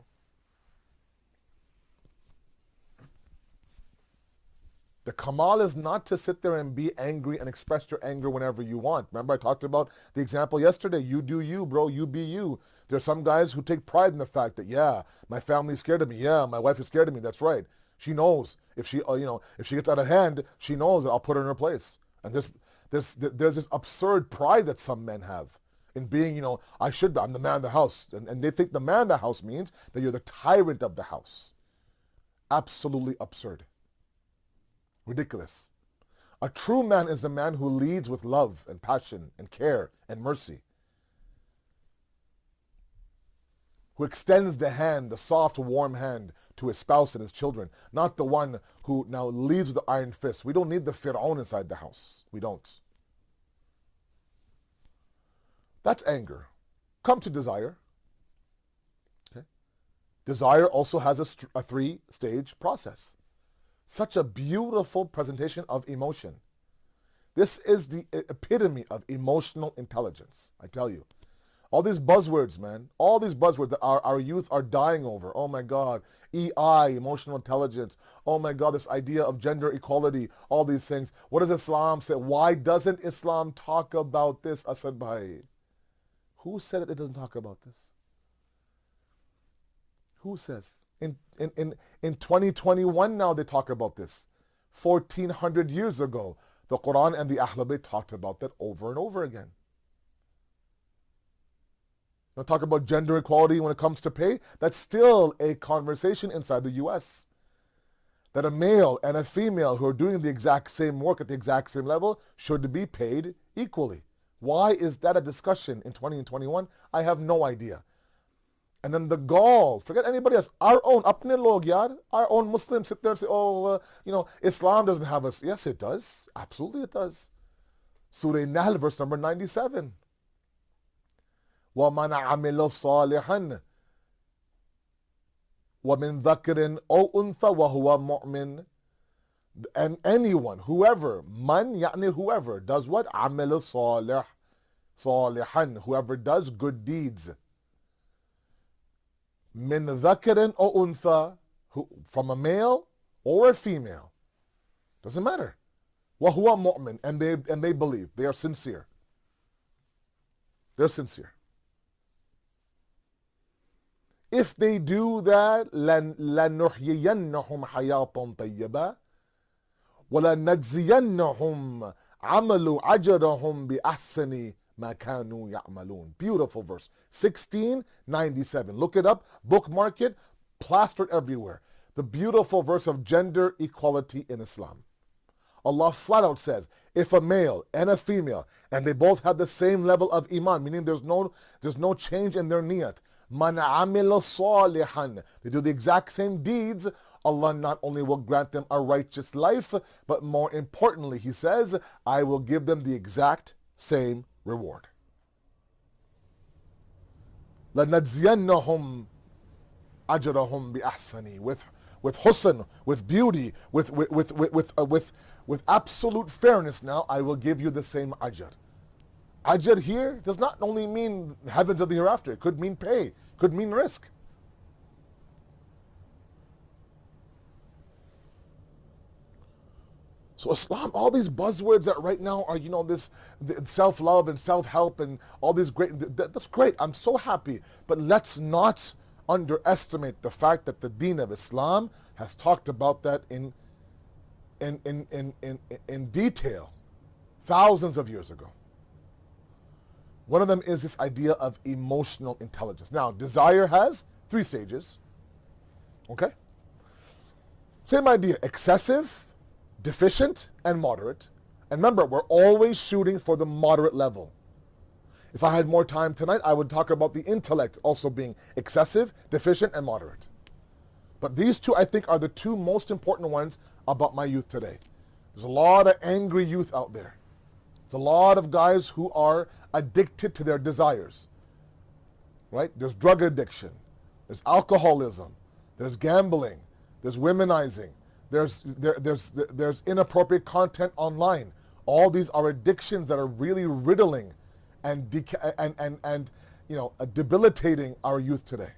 The kamal is not to sit there and be angry and express your anger whenever you want. Remember I talked about the example yesterday. You do you, bro. You be you. There are some guys who take pride in the fact that, yeah, my family's scared of me. Yeah, my wife is scared of me. That's right. She knows. If she, if she gets out of hand, she knows that I'll put her in her place. And there's this absurd pride that some men have in being, I'm the man of the house. And they think the man of the house means that you're the tyrant of the house. Absolutely absurd. Ridiculous. A true man is the man who leads with love and passion and care and mercy. Who extends the hand, the soft, warm hand to his spouse and his children. Not the one who now leads with the iron fist. We don't need the Fir'aun inside the house. We don't. That's anger. Come to desire. Okay. Desire also has a 3-stage process. Such a beautiful presentation of emotion. This is the epitome of emotional intelligence, I tell you. All these buzzwords, man, all these buzzwords that our youth are dying over. Oh my God, EI, emotional intelligence. Oh my God, this idea of gender equality, all these things. What does Islam say? Why doesn't Islam talk about this, Asad bhai? Who said it doesn't talk about this? Who says? In 2021 now they talk about this. 1400 years ago, the Quran and the Ahlul Bayt talked about that over and over again. Now talk about gender equality when it comes to pay. That's still a conversation inside the US. That a male and a female who are doing the exact same work at the exact same level should be paid equally. Why is that a discussion in 2021? I have no idea. And then the gall, forget anybody else, our own, apne log yaar, our own Muslims sit there and say, Islam doesn't have us. Yes, it does. Absolutely it does. Surah Nahl, verse number 97. وَمَنْ عَمِلَ صَالِحًا وَمِنْ ذَكْرٍ أَوْ أُنْثَى وَهُوَ مُؤْمِنٌ. And anyone, whoever, man, يعني whoever, does what? عَمِلَ صَالِحًا, whoever does good deeds. Min dhakarin or untha, from a male or a female, doesn't matter. Wahuwa mu'min, and they believe, they are sincere. They're sincere. If they do that, لَنُحْيِيَنَّهُمْ حَيَاةً طَيِّبَةً وَلَنَجْزِيَنَّهُمْ عَمَلُوا أَجْرَهُمْ بِأَحْسَنِ مَا كَانُوا يَعْمَلُونَ. Beautiful verse. 1697. Look it up, bookmark it, plastered everywhere. The beautiful verse of gender equality in Islam. Allah flat out says, if a male and a female, and they both have the same level of iman, meaning there's no change in their niyat, man amila salihan, they do the exact same deeds, Allah not only will grant them a righteous life, but more importantly, He says, I will give them the exact same reward. لَنَجْزِيَنَّهُمْ أَجْرَهُمْ بِأَحْسَنِ, with husn, with beauty, with absolute fairness. Now I will give you the same ajr. Ajr here does not only mean heavens of the hereafter. It could mean pay, could mean risk. So Islam, all these buzzwords that right now are, this self-love and self-help and all these that's great. I'm so happy. But let's not underestimate the fact that the Deen of Islam has talked about that in detail thousands of years ago. One of them is this idea of emotional intelligence. Now, desire has 3 stages. Okay? Same idea, excessive, deficient, and moderate. And remember, we're always shooting for the moderate level. If I had more time tonight, I would talk about the intellect also being excessive, deficient, and moderate. But these 2, I think, are the 2 most important ones about my youth today. There's a lot of angry youth out there. There's a lot of guys who are addicted to their desires. Right? There's drug addiction. There's alcoholism. There's gambling. There's womenizing. There's inappropriate content online. All these are addictions that are really riddling and debilitating our youth today.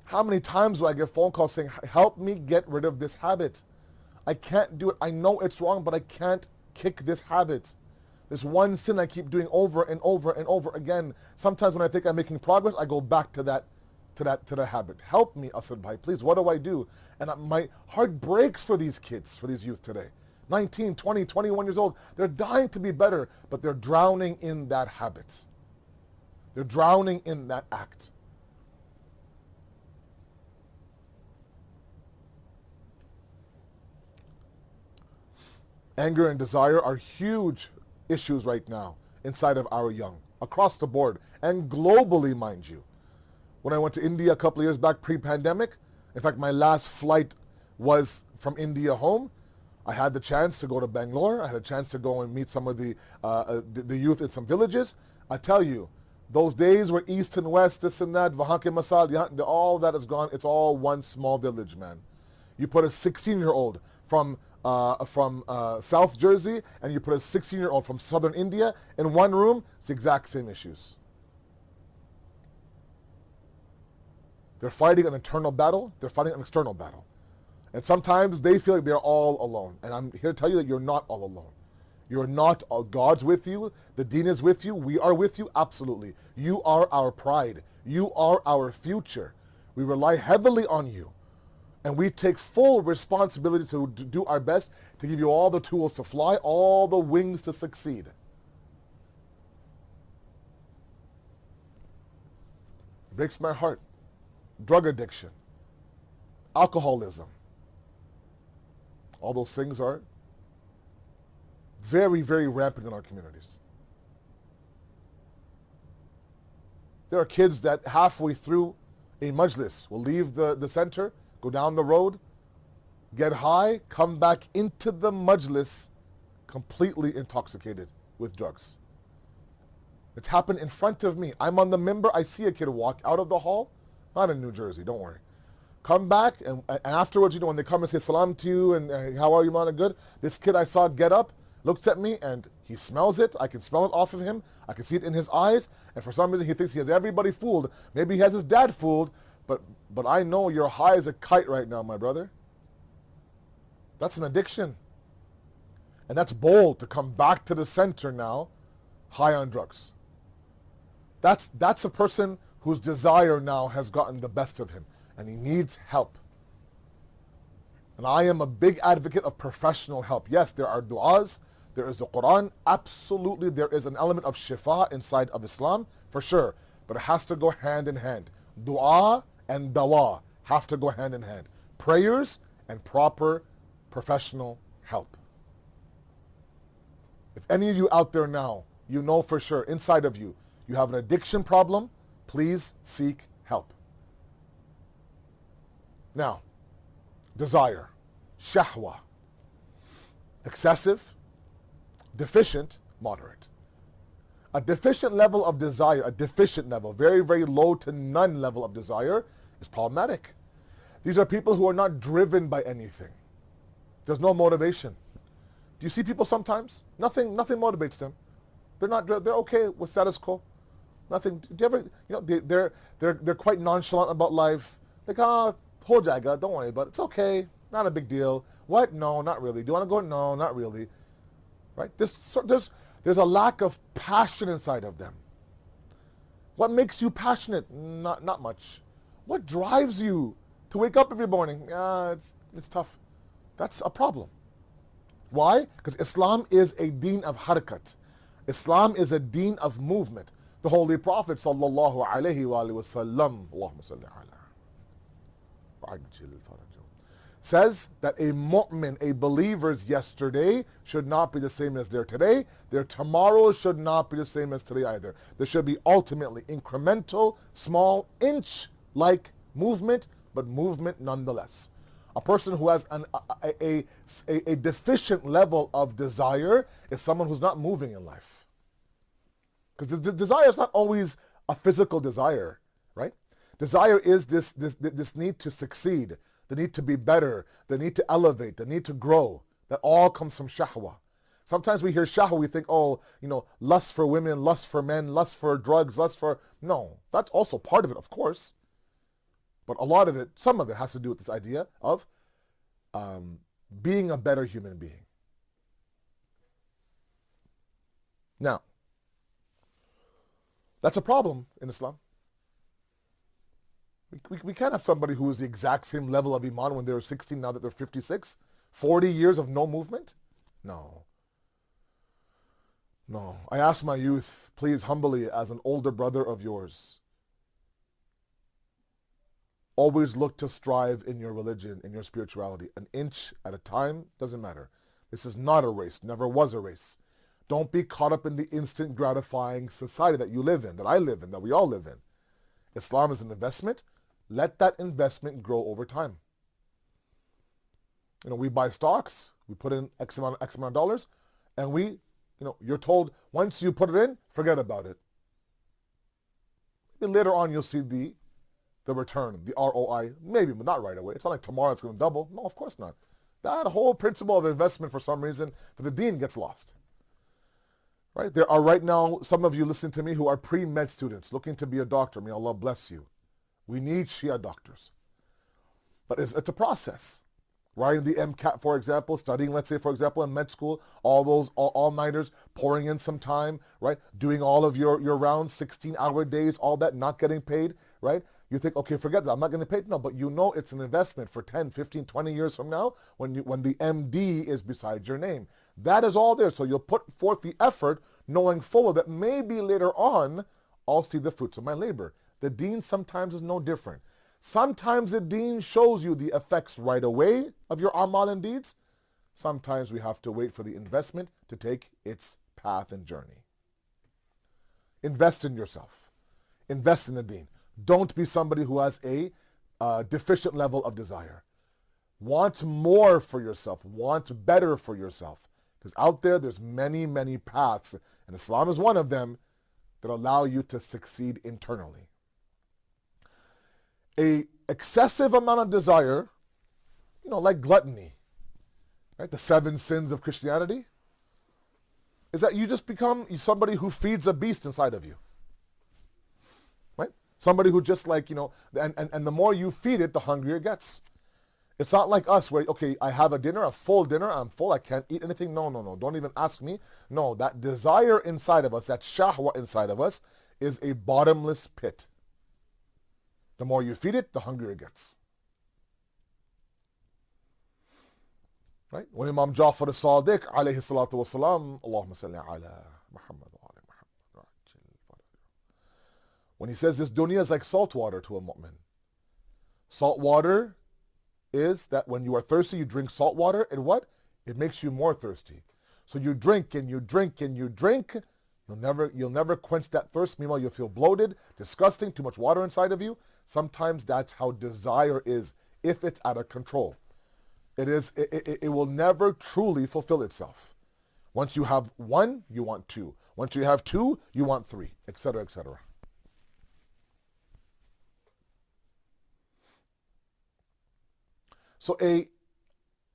How many times do I get phone calls saying, help me get rid of this habit? I can't do it. I know it's wrong, but I can't kick this habit. This one sin I keep doing over and over and over again. Sometimes when I think I'm making progress, I go back to that habit. Help me, Asad bhai, please. What do I do? And my heart breaks for these kids, for these youth today. 19, 20, 21 years old. They're dying to be better, but they're drowning in that habit. They're drowning in that act. Anger and desire are huge issues right now inside of our young, across the board, and globally, mind you. When I went to India a couple of years back pre-pandemic, in fact, my last flight was from India home. I had the chance to go to Bangalore. I had a chance to go and meet some of the youth in some villages. I tell you, those days where east and west, this and that, Vahanke Masal, all that is gone. It's all one small village, man. You put a 16-year-old from South Jersey and you put a 16-year-old from southern India in one room, it's the exact same issues. They're fighting an internal battle, they're fighting an external battle. And sometimes they feel like they're all alone. And I'm here to tell you that you're not all alone. You're not, God's with you, the Deen is with you, we are with you, absolutely. You are our pride. You are our future. We rely heavily on you. And we take full responsibility to do our best to give you all the tools to fly, all the wings to succeed. It breaks my heart. Drug addiction, alcoholism. All those things are very, very rampant in our communities. There are kids that halfway through a majlis will leave the center, go down the road, get high, come back into the majlis completely intoxicated with drugs. It's happened in front of me. I'm on the mimbar, I see a kid walk out of the hall, not in New Jersey, don't worry. Come back, and afterwards, when they come and say salam to you, and how are you, man, good? This kid I saw get up, looks at me, and he smells it. I can smell it off of him. I can see it in his eyes, and for some reason, he thinks he has everybody fooled. Maybe he has his dad fooled, but I know you're high as a kite right now, my brother. That's an addiction. And that's bold to come back to the center now, high on drugs. That's a person whose desire now has gotten the best of him, and he needs help. And I am a big advocate of professional help. Yes, there are du'as, there is the Quran, absolutely there is an element of shifa inside of Islam, for sure, but it has to go hand in hand. Du'a and dawa have to go hand in hand. Prayers and proper professional help. If any of you out there now, you know for sure, inside of you, you have an addiction problem, please seek help. Now, desire, shahwa, excessive, deficient, moderate. A deficient level of desire, a deficient level, very, very low to none level of desire is problematic. These are people who are not driven by anything. There's no motivation. Do you see people sometimes? Nothing motivates them. They're okay with status quo. Nothing. Do you ever, they're quite nonchalant about life. Like, ho jayega, don't worry about it. It's okay. Not a big deal. What? No, not really. Do you want to go? No, not really. Right? There's a lack of passion inside of them. What makes you passionate? Not much. What drives you to wake up every morning? It's tough. That's a problem. Why? Because Islam is a deen of harakat. Islam is a deen of movement. The Holy Prophet sallallahu alaihi wasallam, Allahumma salli ala, says that a mu'min, a believer's yesterday should not be the same as their today. Their tomorrow should not be the same as today either. There should be ultimately incremental, small, inch-like movement, but movement nonetheless. A person who has a deficient level of desire is someone who's not moving in life. Because desire is not always a physical desire, right? Desire is this need to succeed, the need to be better, the need to elevate, the need to grow. That all comes from shahwa. Sometimes we hear shahwa, we think, oh, lust for women, lust for men, lust for drugs, lust for... No, that's also part of it, of course. But a lot of it, some of it has to do with this idea of being a better human being. Now, that's a problem in Islam. We can't have somebody who is the exact same level of iman when they were 16, now that they're 56. 40 years of no movement? No. No. I ask my youth, please humbly, as an older brother of yours, always look to strive in your religion, in your spirituality. An inch at a time, doesn't matter. This is not a race, never was a race. Don't be caught up in the instant gratifying society that you live in, that I live in, that we all live in. Islam is an investment. Let that investment grow over time. We buy stocks, we put in X amount of dollars, and you're told once you put it in, forget about it. Maybe later on you'll see the return, the ROI, maybe, but not right away. It's not like tomorrow it's going to double. No, of course not. That whole principle of investment for some reason, for the Deen, gets lost. Right? There are right now some of you listening to me who are pre-med students looking to be a doctor. May Allah bless you. We need Shia doctors. But it's a process. Writing the MCAT, for example, studying, let's say, for example, in med school, all those all-nighters, pouring in some time, right? Doing all of your rounds, 16-hour days, all that, not getting paid, right? You think, okay, forget that, I'm not getting paid. No, but it's an investment for 10, 15, 20 years from now when the MD is beside your name. That is all there. So you'll put forth the effort knowing full well that maybe later on I'll see the fruits of my labor. The Deen sometimes is no different. Sometimes the Deen shows you the effects right away of your amal and deeds. Sometimes we have to wait for the investment to take its path and journey. Invest in yourself. Invest in the Deen. Don't be somebody who has a deficient level of desire. Want more for yourself. Want better for yourself. Because out there's many, many paths, and Islam is one of them, that allow you to succeed internally. A excessive amount of desire, like gluttony, right? The 7 sins of Christianity, is that you just become somebody who feeds a beast inside of you. Right? Somebody who just and the more you feed it, the hungrier it gets. It's not like us where, okay, I have a full dinner, I'm full, I can't eat anything. No, don't even ask me. No, that desire inside of us, that shahwa inside of us, is a bottomless pit. The more you feed it, the hungrier it gets. Right? When Imam Jafri as-Sadiq, alayhi salatu wasalam, Allahumma salli ala Muhammad wa ala Muhammad. When he says this dunya is like salt water to a mu'min. Salt water is that when you are thirsty, you drink salt water, and what? It makes you more thirsty. So you drink and you drink and you drink. You'll never quench that thirst. Meanwhile, you'll feel bloated, disgusting, too much water inside of you. Sometimes that's how desire is, if it's out of control. It will never truly fulfill itself. Once you have 1, you want 2. Once you have 2, you want 3, etc., etc. So a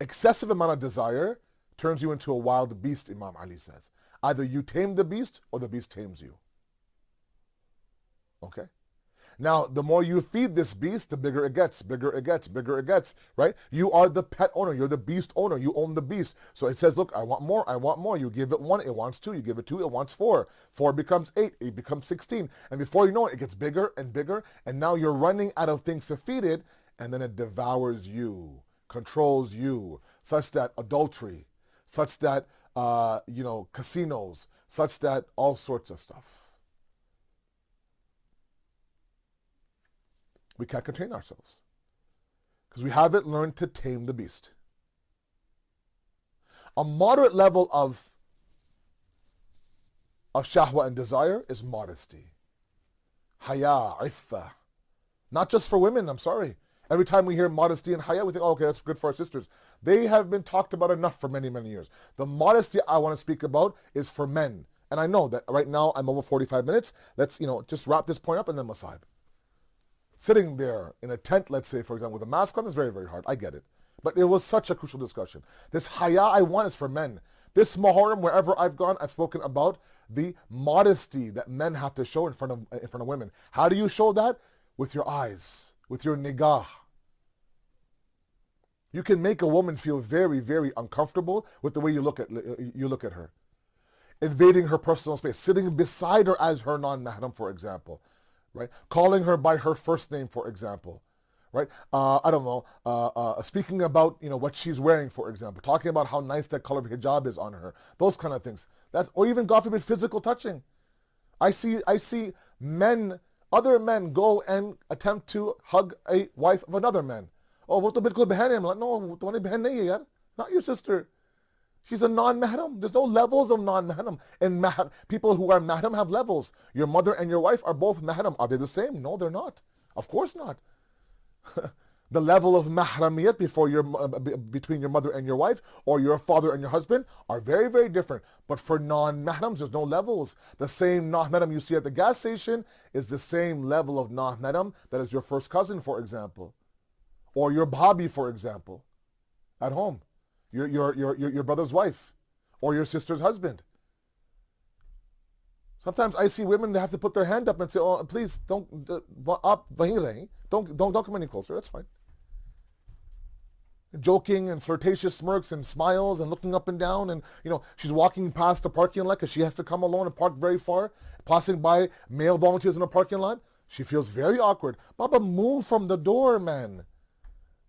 excessive amount of desire turns you into a wild beast, Imam Ali says. Either you tame the beast or the beast tames you. Okay? Now, the more you feed this beast, the bigger it gets, right? You are the pet owner. You're the beast owner. You own the beast. So it says, look, I want more. You give it 1, it wants 2. You give it 2, it wants 4. 4 becomes 8, 8 becomes 16. And before you know it, it gets bigger and bigger. And now you're running out of things to feed it. And then it devours you, controls you, such that adultery, such that, casinos, such that all sorts of stuff. We can't contain ourselves because we haven't learned to tame the beast. A moderate level of shahwa and desire is modesty. Haya, iffa. Not just for women, I'm sorry. Every time we hear modesty and haya, we think, oh, okay, that's good for our sisters. They have been talked about enough for many, many years. The modesty I want to speak about is for men. And I know that right now I'm over 45 minutes. Let's, just wrap this point up and then Masahib. Sitting there in a tent, let's say, for example, with a mask on is very, very hard. I get it. But it was such a crucial discussion. This haya I want is for men. This Muharram, wherever I've gone, I've spoken about the modesty that men have to show in front of women. How do you show that? With your eyes, with your nigah. You can make a woman feel very, very uncomfortable with the way you look at her. Invading her personal space, sitting beside her as her non-mahram, for example, right? Calling her by her first name, for example. Right? Speaking about, what she's wearing, for example. Talking about how nice that color of hijab is on her. Those kind of things. Or even, God forbid, physical touching. I see men, other men go and attempt to hug a wife of another man. Oh, wo to bilkul behan hai. I'm like, no, tumhari behan nahi hai yaar. Not your sister. She's a non-mahram. There's no levels of non-mahram. And people who are mahram have levels. Your mother and your wife are both mahram. Are they the same? No, they're not. Of course not. The level of mahramiyat between your mother and your wife or your father and your husband are very, very different. But for non-mahrams, there's no levels. The same non-mahram you see at the gas station is the same level of non-mahram that is your first cousin, for example, or your bhabhi, for example, at home, your brother's wife or your sister's husband. Sometimes I see women that have to put their hand up and say, "Oh, please don't come any closer." That's fine. Joking and flirtatious smirks and smiles and looking up and down, and she's walking past the parking lot because she has to come alone and park very far, passing by male volunteers in the parking lot. She feels very awkward. Baba, move from the door, man.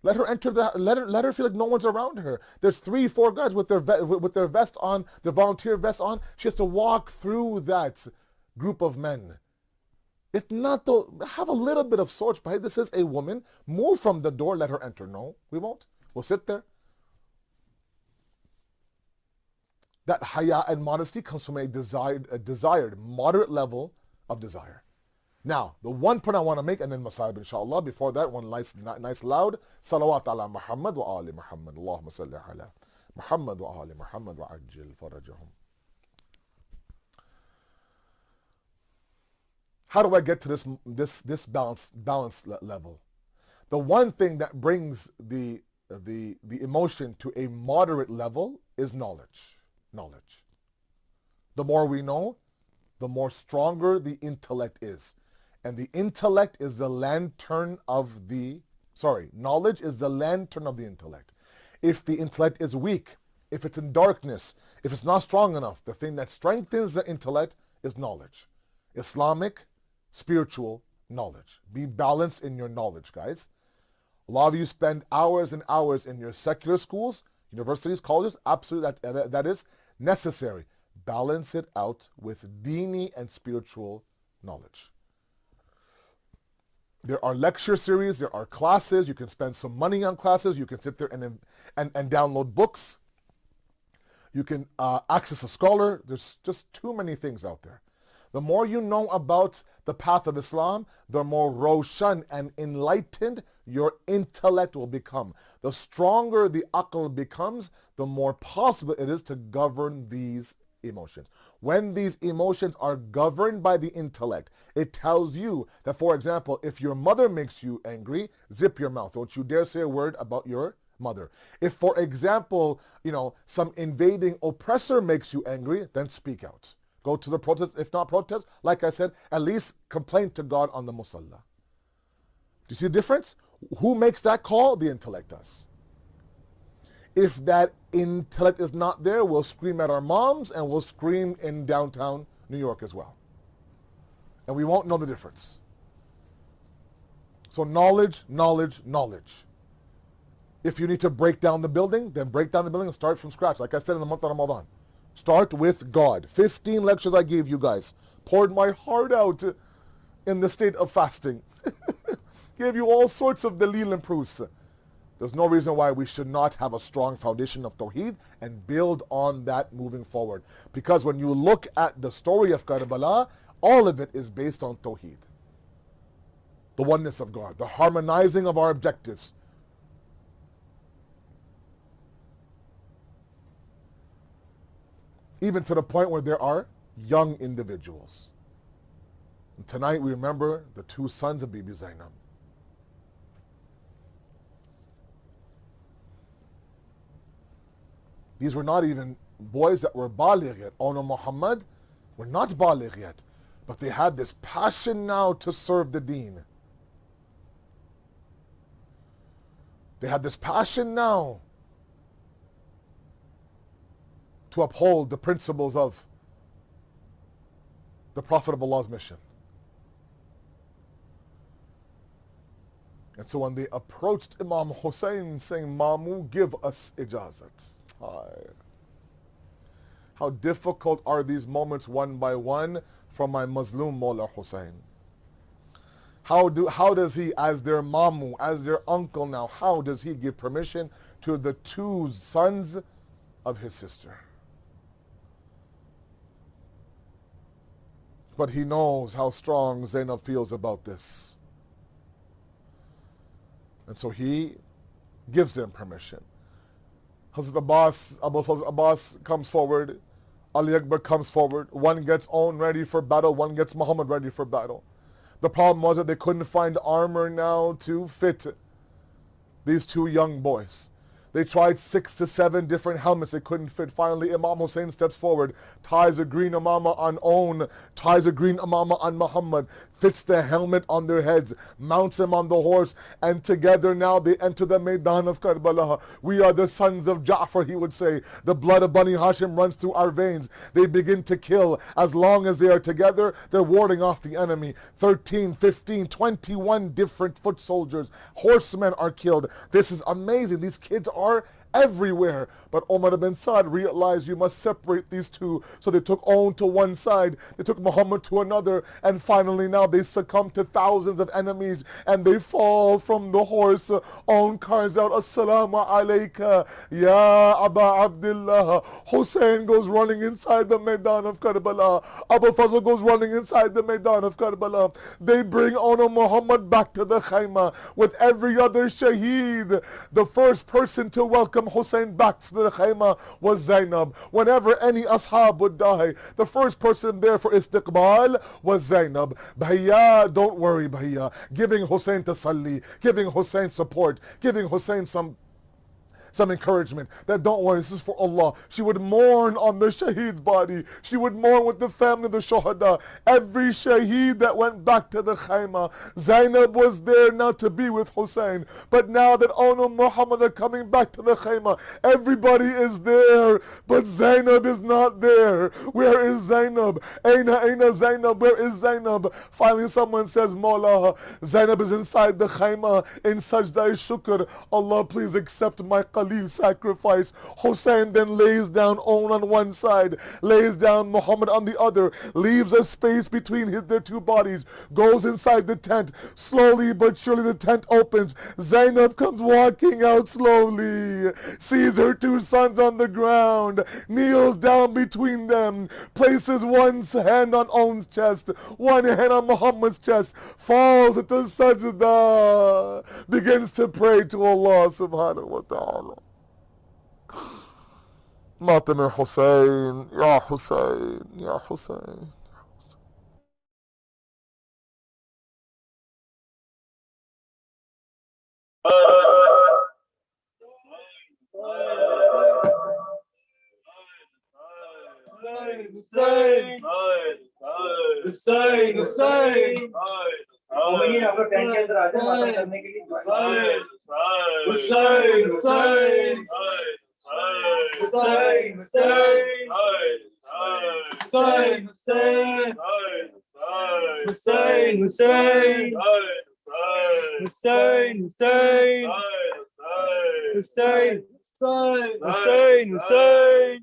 Let her enter let her feel like no one's around her. There's 3-4 guys with their vest on, their volunteer vest on. She has to walk through that group of men. If not, though, have a little bit of sorts. But this is a woman. Move from the door. Let her enter. No, we won't. We'll sit there. That haya and modesty comes from a desired moderate level of desire. Now, the one point I want to make, and then Masahib, inshallah. Before that, one nice loud salawat ala Muhammad wa ali Muhammad. Allahumma salli ala Muhammad wa ali Muhammad wa ajil farajahum. How do I get to this balanced level? The one thing that brings the emotion to a moderate level is knowledge. Knowledge. The more we know, the more stronger the intellect is. And the intellect is the lantern of knowledge is the lantern of the intellect. If the intellect is weak, if it's in darkness, if it's not strong enough, the thing that strengthens the intellect is knowledge. Islamic, spiritual knowledge. Be balanced in your knowledge, guys. A lot of you spend hours and hours in your secular schools, universities, colleges. Absolutely, that is necessary. Balance it out with Deeni and spiritual knowledge. There are lecture series, there are classes, you can spend some money on classes, you can sit there and download books, you can access a scholar. There's just too many things out there. The more you know about the path of Islam, the more roshan and enlightened your intellect will become. The stronger the aql becomes, the more possible it is to govern these emotions. When these emotions are governed by the intellect, it tells you that, for example, if your mother makes you angry, zip your mouth. Don't you dare say a word about your mother. If, for example, some invading oppressor makes you angry, then speak out. Go to the protest. If not protest, like I said, at least complain to God on the musalla. Do you see the difference? Who makes that call? The intellect does. If that intellect is not there, we'll scream at our moms and we'll scream in downtown New York as well. And we won't know the difference. So knowledge, knowledge, knowledge. If you need to break down the building, then break down the building and start from scratch. Like I said in the month of Ramadan. Start with God. 15 lectures I gave you guys. Poured my heart out in the state of fasting. Gave you all sorts of dalil and proofs. There's no reason why we should not have a strong foundation of Tawheed and build on that moving forward. Because when you look at the story of Karbala, all of it is based on Tawheed. the oneness of God, the harmonizing of our objectives. Even to the point where there are young individuals. And tonight we remember the two sons of Bibi Zainab. These were not even boys that were baligh yet. Ono Muhammad were not baligh yet. But they had this passion now to serve the Deen. They had this passion now to uphold the principles of the Prophet of Allah's mission. And so when they approached Imam Hussein saying, Mamu, give us ijazat. How difficult are these moments one by one from my Mazlum Mawla Hussein. How does he, as their Mamu, as their uncle now, how does he give permission to the two sons of his sister? But he knows how strong Zainab feels about this. And so he gives them permission. Hazrat Abu Fazl Abbas comes forward. Ali Akbar comes forward. One gets On ready for battle. One gets Muhammad ready for battle. The problem was that they couldn't find armor now to fit these two young boys. They tried 6 to 7 different helmets. They couldn't fit. Finally, Imam Hussein steps forward, ties a green imama on On, ties a green imama on Muhammad, fits the helmet on their heads, mounts them on the horse, and together now they enter the Maidan of Karbala. We are the sons of Jafri, he would say. The blood of Bani Hashim runs through our veins. They begin to kill. As long as they are together, they're warding off the enemy. 13, 15, 21 different foot soldiers, horsemen are killed. This is amazing. These kids are everywhere. But Umar ibn Saad realized you must separate these two. So they took On to one side, they took Muhammad to another, and finally now they succumb to thousands of enemies and they fall from the horse. On cries out, Assalamu alayka, Ya Aba Abdullah. Hussein goes running inside the Maidan of Karbala. Abu Fazl goes running inside the Maidan of Karbala. They bring On Muhammad back to the Khayma with every other shaheed. The first person to welcome Hussein back to the Khayma was Zainab. Whenever any ashab would die, the first person there for istiqbal was Zainab. Bhaiya, don't worry, Bhaiya. Giving Hussein tasalli, giving Hussein support, giving Hussein some encouragement that don't worry, this is for Allah. She would mourn on the shaheed's body. She would mourn with the family of the shuhada. Every shaheed that went back to the Khayma, Zainab was there now to be with Hussein. But now that Ono Muhammad are coming back to the Khayma, everybody is there, but Zainab is not there. Where is Zainab? Aina Zainab, where is Zainab? Finally someone says, Maulana, Zainab is inside the Khayma in sajda shukr. Allah, please accept my sacrifice. Hussein then lays down On one side, lays down Muhammad on the other, leaves a space between their two bodies, goes inside the tent. Slowly but surely the tent opens. Zainab comes walking out slowly, sees her two sons on the ground, kneels down between them, places one hand on On's chest, one hand on Muhammad's chest, falls at the sajda, begins to pray to Allah subhanahu wa ta'ala. Matam Hussein, Ya Hussein, Ya Hussein. Hussein, Hussein, Hussein. Hussein, Hussein. Hussein, Hussein. Hussein, Hussein. Hussein, Hussein.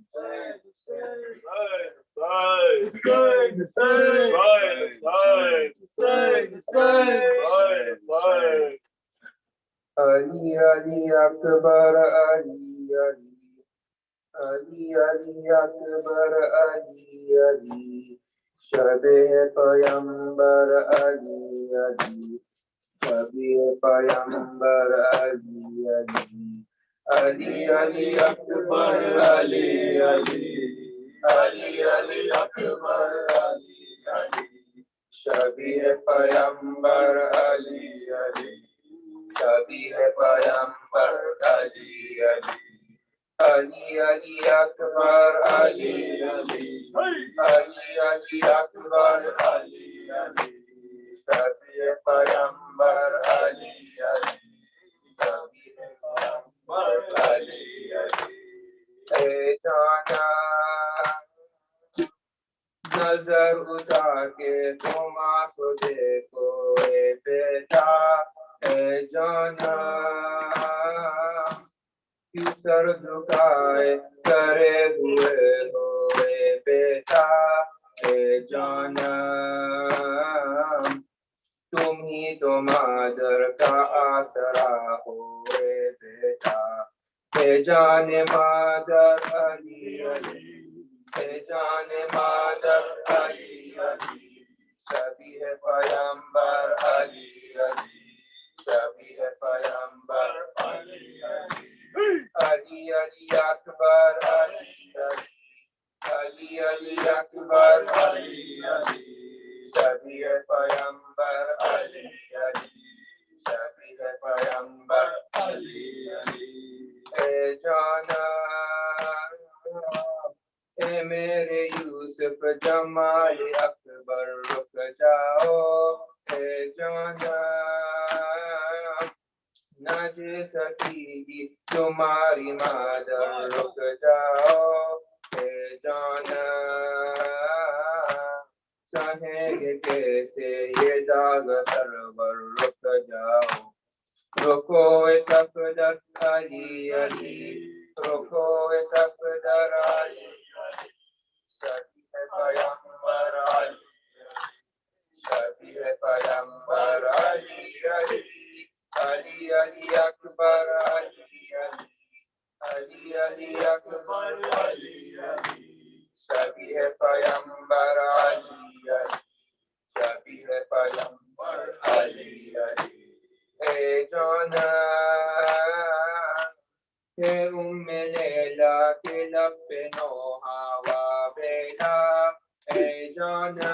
Hussein, Hussein. Hussein, Hussein, Hussein. Ali, Ali, Akbar, Ali, Ali. Ali, Ali, Akbar, Ali, Ali. Shabe Payambar, Ali, Ali. शबीह पैगंबर अली अली अली अली अकबर अली अली अली अली अकबर अली अली शबीह पैगंबर अली अली शबीह पैगंबर अली अली अली अली अकबर अली अली अली अली अकबर अली अली शबीह पैगंबर अली अली शबीह पैगंबर अली अली ए जाना नजर उठा के तुम आंखों देखो ए बेटा ए जाना क्यों सर झुकाए करे हुए हो ए बेटा ए जाना तुम ही तो मादर का आसरा हो ए बेटा ए जाने मादर अली अली जाने मादर अली अली शबीह पैगंबर अली अली शबीह पैगंबर अली अली अली अली अकबर अली अली अली अली अकबर अली अली शबीह पैगंबर अली अली शबीह पैगंबर अली अली ए जाना ए मेरे यूसुफ जमाल अकबर रुक जाओ ए जाना न दे सकेगी तुम्हारी मादर रुक जाओ ए जाना सहेंगे कैसे ये दाग सरवर रुक जाओ रुको ए सफदर अली अली रुको ए सफदर अली शबीह पैगंबर अली शबीह पैगंबर अली अली अली अली अकबर अली अली अली अकबर अली अली शबीह पैगंबर अली अली शबीह पैगंबर अली अली ए जाना के उम्मे लैला के लब पे नौहावा बेटा ए जाना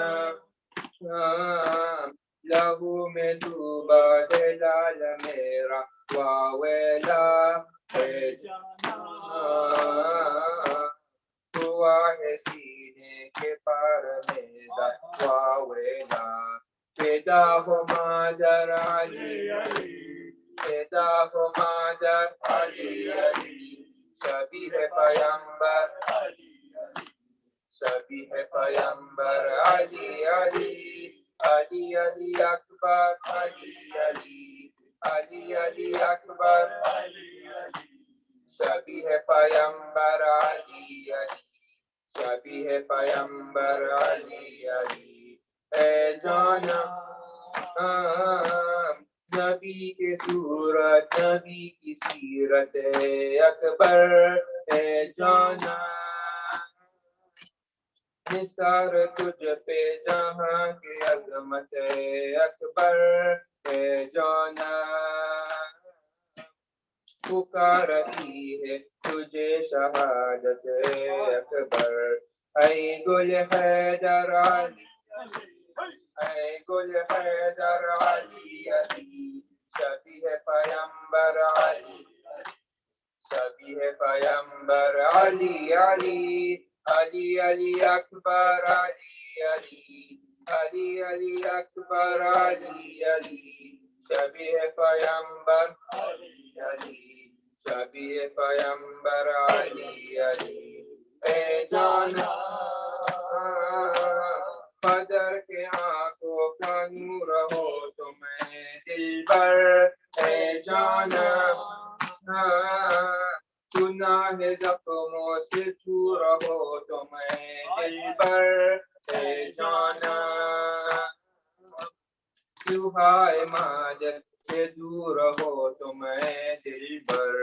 लहू में डूबा दे लाल मेरा वावेला ए जाना हुआ है सीने के पार मेरा वावेला पैदा हो मादर अली अली पैदा हो मादर अली अली शबीह पैगंबर अली अली शबीह पैगंबर अली अली अली अली अकबर अली अली अली अली अकबर अली अली शबीह पैगंबर अली अली शबीह पैगंबर अली अली ए जाना नबी के सूरत नबी की सीरत अकबर है जाना निसार तुझ पे जहाँ के अजमत अकबर है जाना पुकारती है तुझे शहादत अकबर ऐ गुल हैदर अली ऐ गुल हैदर अली अली शबीह पैगंबर अली शबीह पैगंबर अली अली अली अली अकबर अली अली अली अली अकबर अली अली शबीह पैगंबर अली अली शबीह पैगंबर अली अली ए जाना कदर के आंखों का नूर हो तुम्हें दिल पर ए जाना सुना है जख्मों से चूर हो तुम्हें दिल पर ए जाना क्यों हाय मादर से दूर हो तुम्हें दिल पर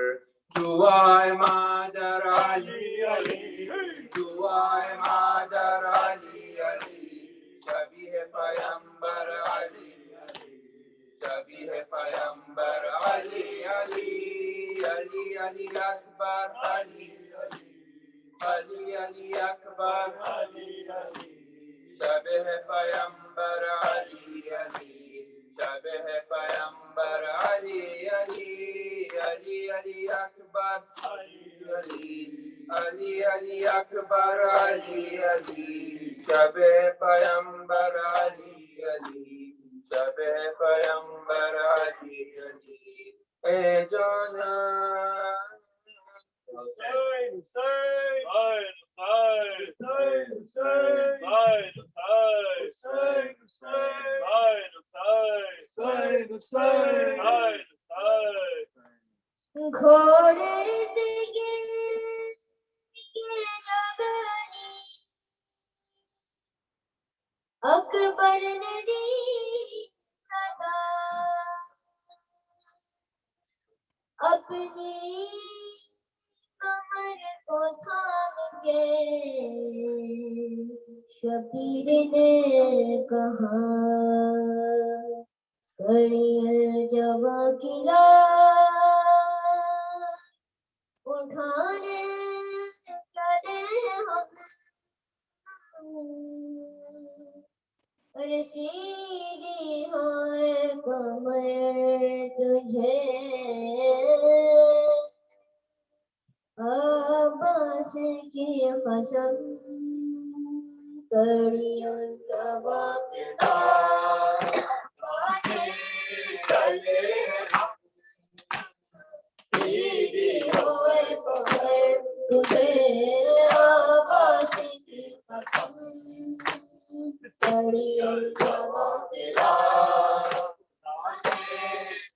दुआए मादर अली अली दुआए मादर अली अली शबीह पैगंबर अली अली शबीह पैगंबर अली अली शब है पैगंबर अली अली अली अली अकबर अली अली अली अली अकबर अली अली शब है पैगंबर अली अली शब है पैगंबर अली अली ए जाना Syed, Syed, Syed, Syed, Syed, Syed, Syed, Syed, Syed, Syed, Syed. घोड़े से गिर के जगनी अकबर ने दी सदा अपनी कमर को थाम के शबीर ने कहा कड़ियल जवा किला उठाने चले हम रसीदी हो कमर तुझे अब्बास की कसम कड़ियल जवा किला चले हम सीधी होए कमर तुझे अब्बास की कसम कड़ियल जवा किला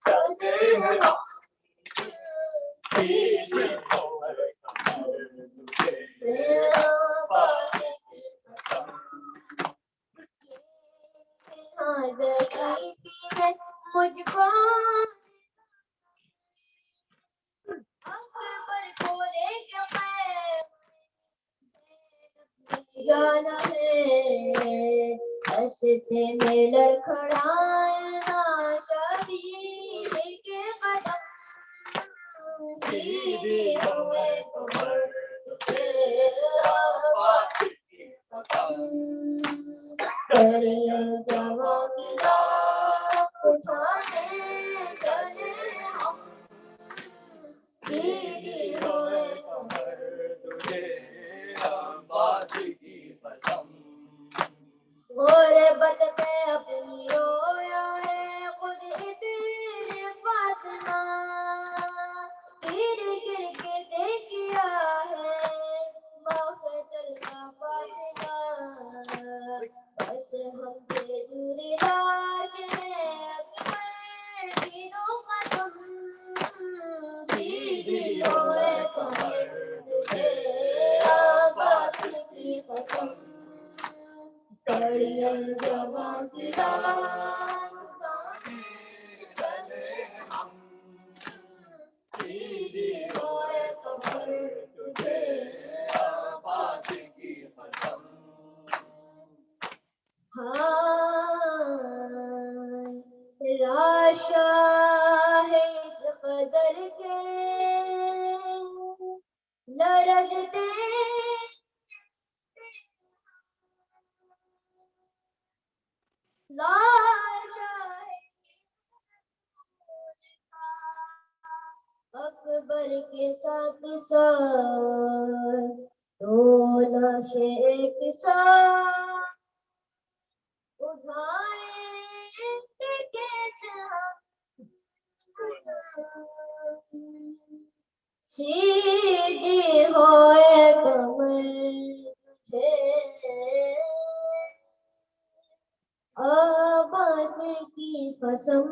चले हम सीधी होए कमर तुझे अब्बास की कसम हाज़री है मुझको अकबर को लेके मैं जाना है रास्ते में लड़खड़ाना शबीर के कदम सीधी होए कमर तुझे अब्बास की कसम कड़ियल जवा किला उठाने चले हम सीधी होए कमर तुझे अब्बास की कसम गुरबत पे अपनी रोया है खुद इतने फातिमा गिर गिर के देखिया है मफतल का फातिमा बस हमसे दूरी लाश है अकबर की दो कदम सीधी होए कमर तुझे अब्बास की कसम कड़ियल जवा किला चले हम सीधी होए कमर तुझे अब्बास की कसम हाँ राशा है इस कदर के लरजते लाशा है अकबर के साथ साथ दो लाशें एक साथ उठाए कैसे हम सीधी होए कमर तुझे अब्बास की कसम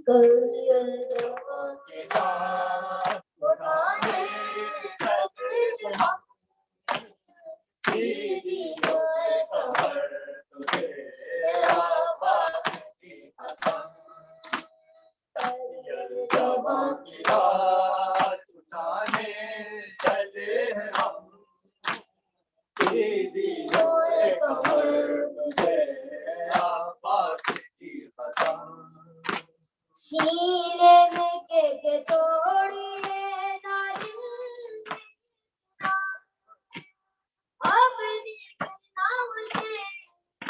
कड़ियल जवा किला उठाने चले हम सीधी होए कमर तुझे अब्बास की कसम कड़ियल जवा किला उठाने चले हम सीधी होए कमर तुझे अब्बास की कसम सीने में के तोड़िए नाज़िम अब देखना उसे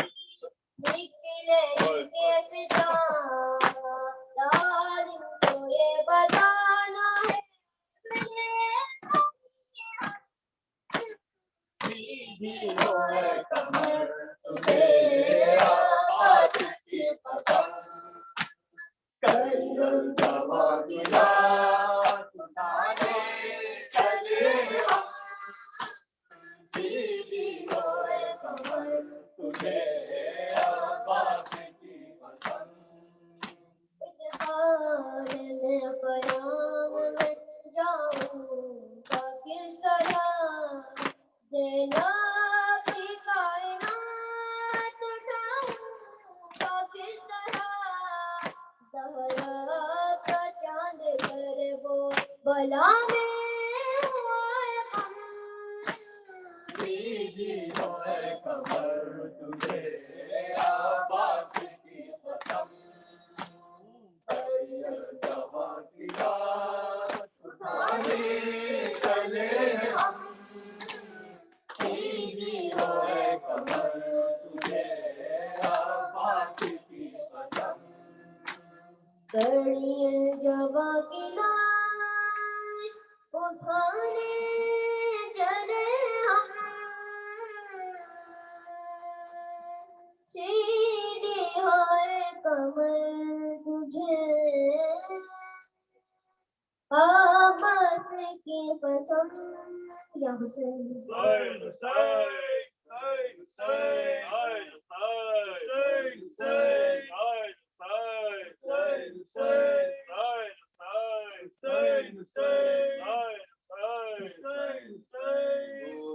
तुझे अब्बास की कसम इज़हार में क़याम में जाऊंगा किस तरह देना की कायनात उठाऊंगा किस तरह ज़हरा का चांद कर वो भला में हुआ है कम दीदी होए कमर तुझे अब्बास की कसम बड़ी जवां की रात उठाने चले हम दीदी होए कमर तुझे अब्बास की कसम बड़ी जवा की लाश उठाने चले हम सीधी है कमर तुझे अब्बास की कसम या हुसैन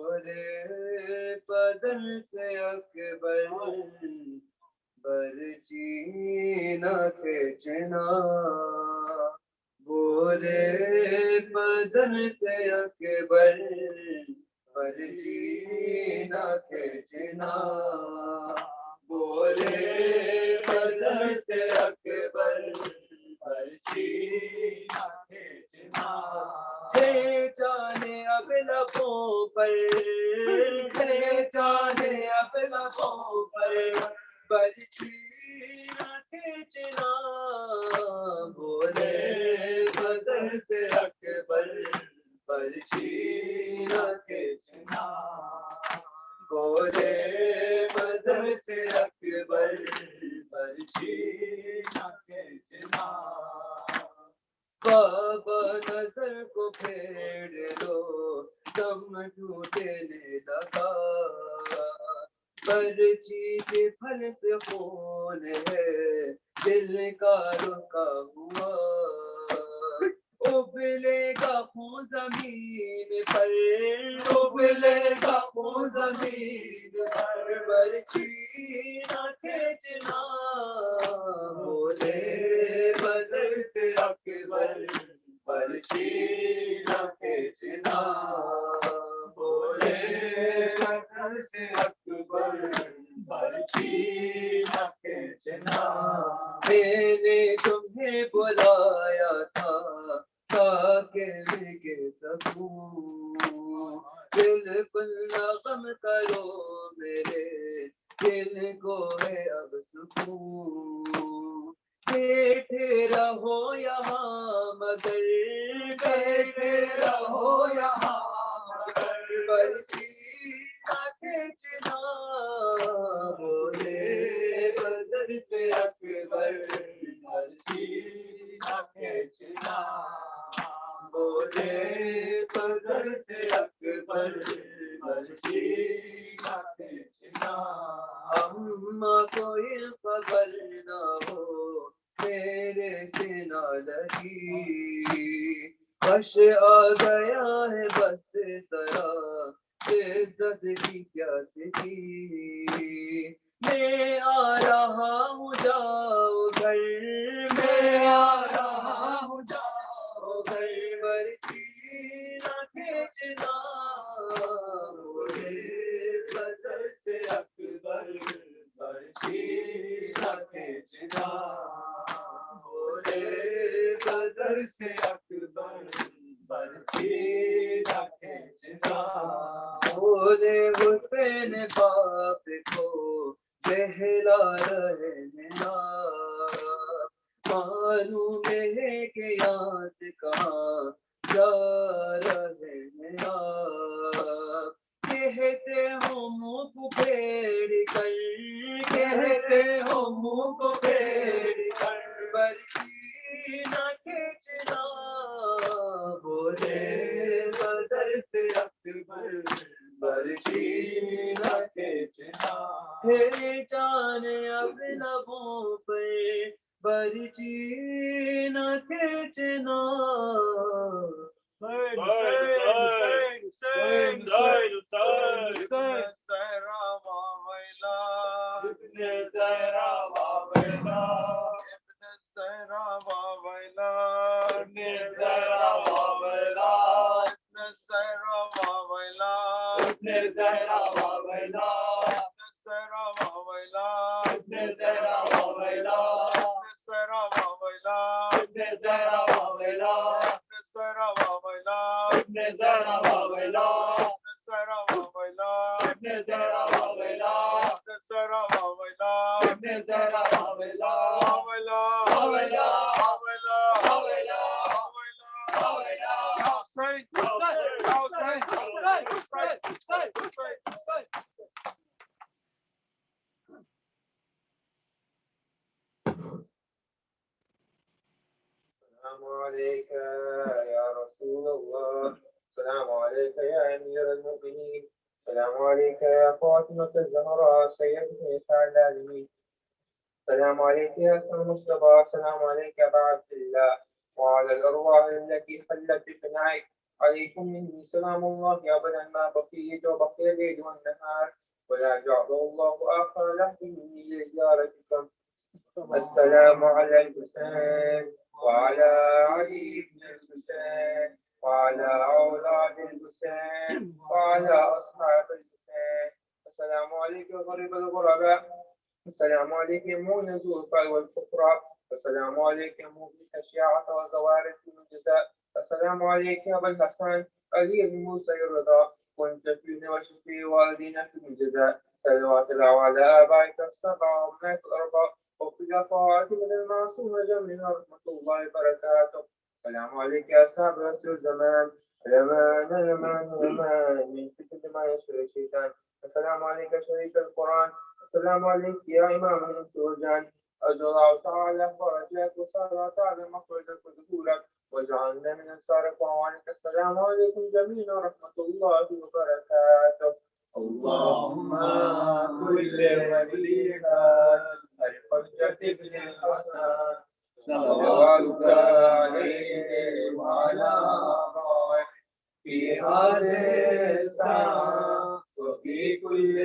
गोरे बदन से अकबर बरची न खींचना गोरे बदन से अकबर बरची न खींचना बोले बदन से अकबर बरची न खींचना जाने अब लबों पर जाने अब लबों पर बरछी न खींचना बोले बदन से अकबर बरछी न खींचना बोले बदन से अकबर बरछी न खींचना बाबा नजर को फेर लो दम टूटने लगा बरछी के फल से खून है दिल का रुका हुआ उबलेगा खून जमीन पर उबलेगा खून जमीन पर बरछी न खींचना बोले बदर से अकबर बरछी न खींचना बोले बदर से अकबर बरछी न खींचना मैंने तुम्हें बुलाया था ताकि मैं कह सकूं बिल्कुल न गम करो मेरे दिल को है अब सुकून बैठे रहो यहाँ मगर बैठे रहो यहाँ मगर बरछी न खींचना बोले बदर से अकबर बरछी न खींचना बोले बदर से अकबर बरछी न खींचना अम्मा कोई खबर न हो मेरे से न लगी कश आ गया है बस सरा इज्जत की प्यास की मैं आ रहा हूँ जाओ घर मैं आ रहा हूँ जाओ घर बरछी न खींचना बोले बदर से अकबर बरछी न खींचना बोले बदर से अकबर बरछी न खींचना बोले हुसैन बाप को बहला रहना मालूम है कि यहाँ से कहाँ जा रहे हैं कहते हो मुँह को फेर कर कहते हो मुँह को फेर कर बरछी न खींचना बोले बदर से अकबर बरछी न खींचना हे पहचान अब लबों पे बरची न खींचना السلام عليك يا رسول الله. السلام عليك يا أمير المؤمنين. السلام عليك يا فاطمة الزهراء سيدة نساء العالمين. السلام عليك يا أسمى المصطفى. السلام عليك يا أبا عبد الله وعلى الأرواح التي حلت بفنائك. عليكم مني سلام الله أبدا ما بقيت وبقي الليل والنهار ولا جعل الله آخر لحظ مني لزيارتكم. السلام على الحسين وعلى علي بن الحسين وعلى أولاد الحسين وعلى أصحاب الحسين. السلام عليكم غريب الغرباء. السلام عليكم مؤمن الفقراء والفقراء. السلام عليكم مؤمن الشيعة وزوارق الجزاء. السلام عليك يا أبا الحسن علي بن موسى الرضا كنت فينا وشفي والدينا في الجزاء. صلوات الله على آبائك السبعة وأمهات الأربعة وخلفاء من المعصوم جميعا رحمة الله وبركاته. السلام عليك يا صاحب رسول الزمان. الأمان من فتنة ما يشتري الشيطان. السلام عليك شريك القرآن. السلام عليك يا إمام الإنس والجان. أرجو الله تعالى فرجك وصلاة على مخرجك ودخولك واجعلنا من أنصارك وعوانك. السلام عليكم جميعا ورحمة الله وبركاته. اللهم كل وليك الحجة بن الحسن صلواتك عليه وعلى آبائه في هذه الساعة وفي كل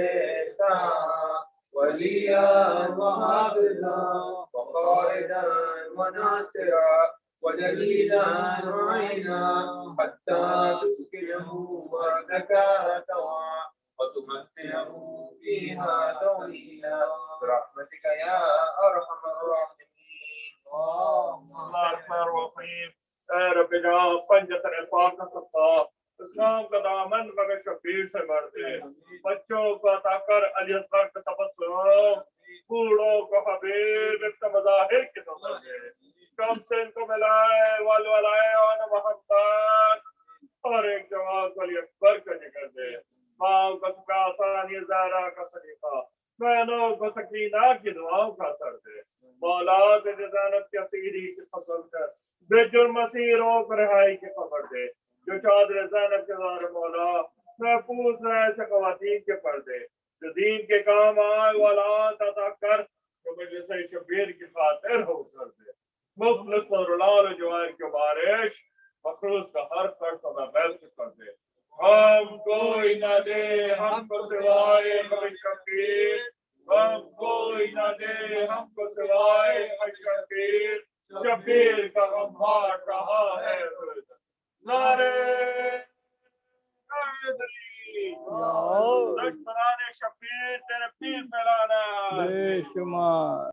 ساعة وليا وحافظا وقائدا وناصرا ودليلا وعينا حتى تسكنه أرضك طوعا وتمتعه فيها طويلا برحمتك يا أرحم الراحمين. بسم الله الرحمن الرحيم. رب جعل पंजत पाक का सत्ता इस्लाम का दामन मगर शबीर से भर दे। बच्चों को ताकर अली असगर का तबस्सुम बूढ़ों को हबीब का मज़ाहिर की नजर दे। कम से इनको मिलाए वालाए और मोहब्बत और एक जवाब अली अकबर का जिक्र दे। माँ को सुखा आसानी ज़ारा का सलीका बहनों को सकीना की दुआओं का असर दे। मौला बेजानत के सीरी की फसल कर बेजुर्म मसीरों को रिहाई की खबर दे। जो चादर ज़ैनब के ज़ार मौला महफूज रहे ऐसे ख़वातीन के पर्दे जो दीन के काम आए वाला अता कर जो मजलिस शबीर की खातिर हो कर दे। मुफ्लिस और जवार की बारिश मखरूज का हर कर्ज सदा बैठ कर दे। हम कोई न दे हमको सिवाय कभी शबीर। हम कोई न दे हमको सिवाय शबीर। शबीर का हम बांट रहा है नारे दुश्मनाने शबीर तेरे पीर फैलाना बेशुमार।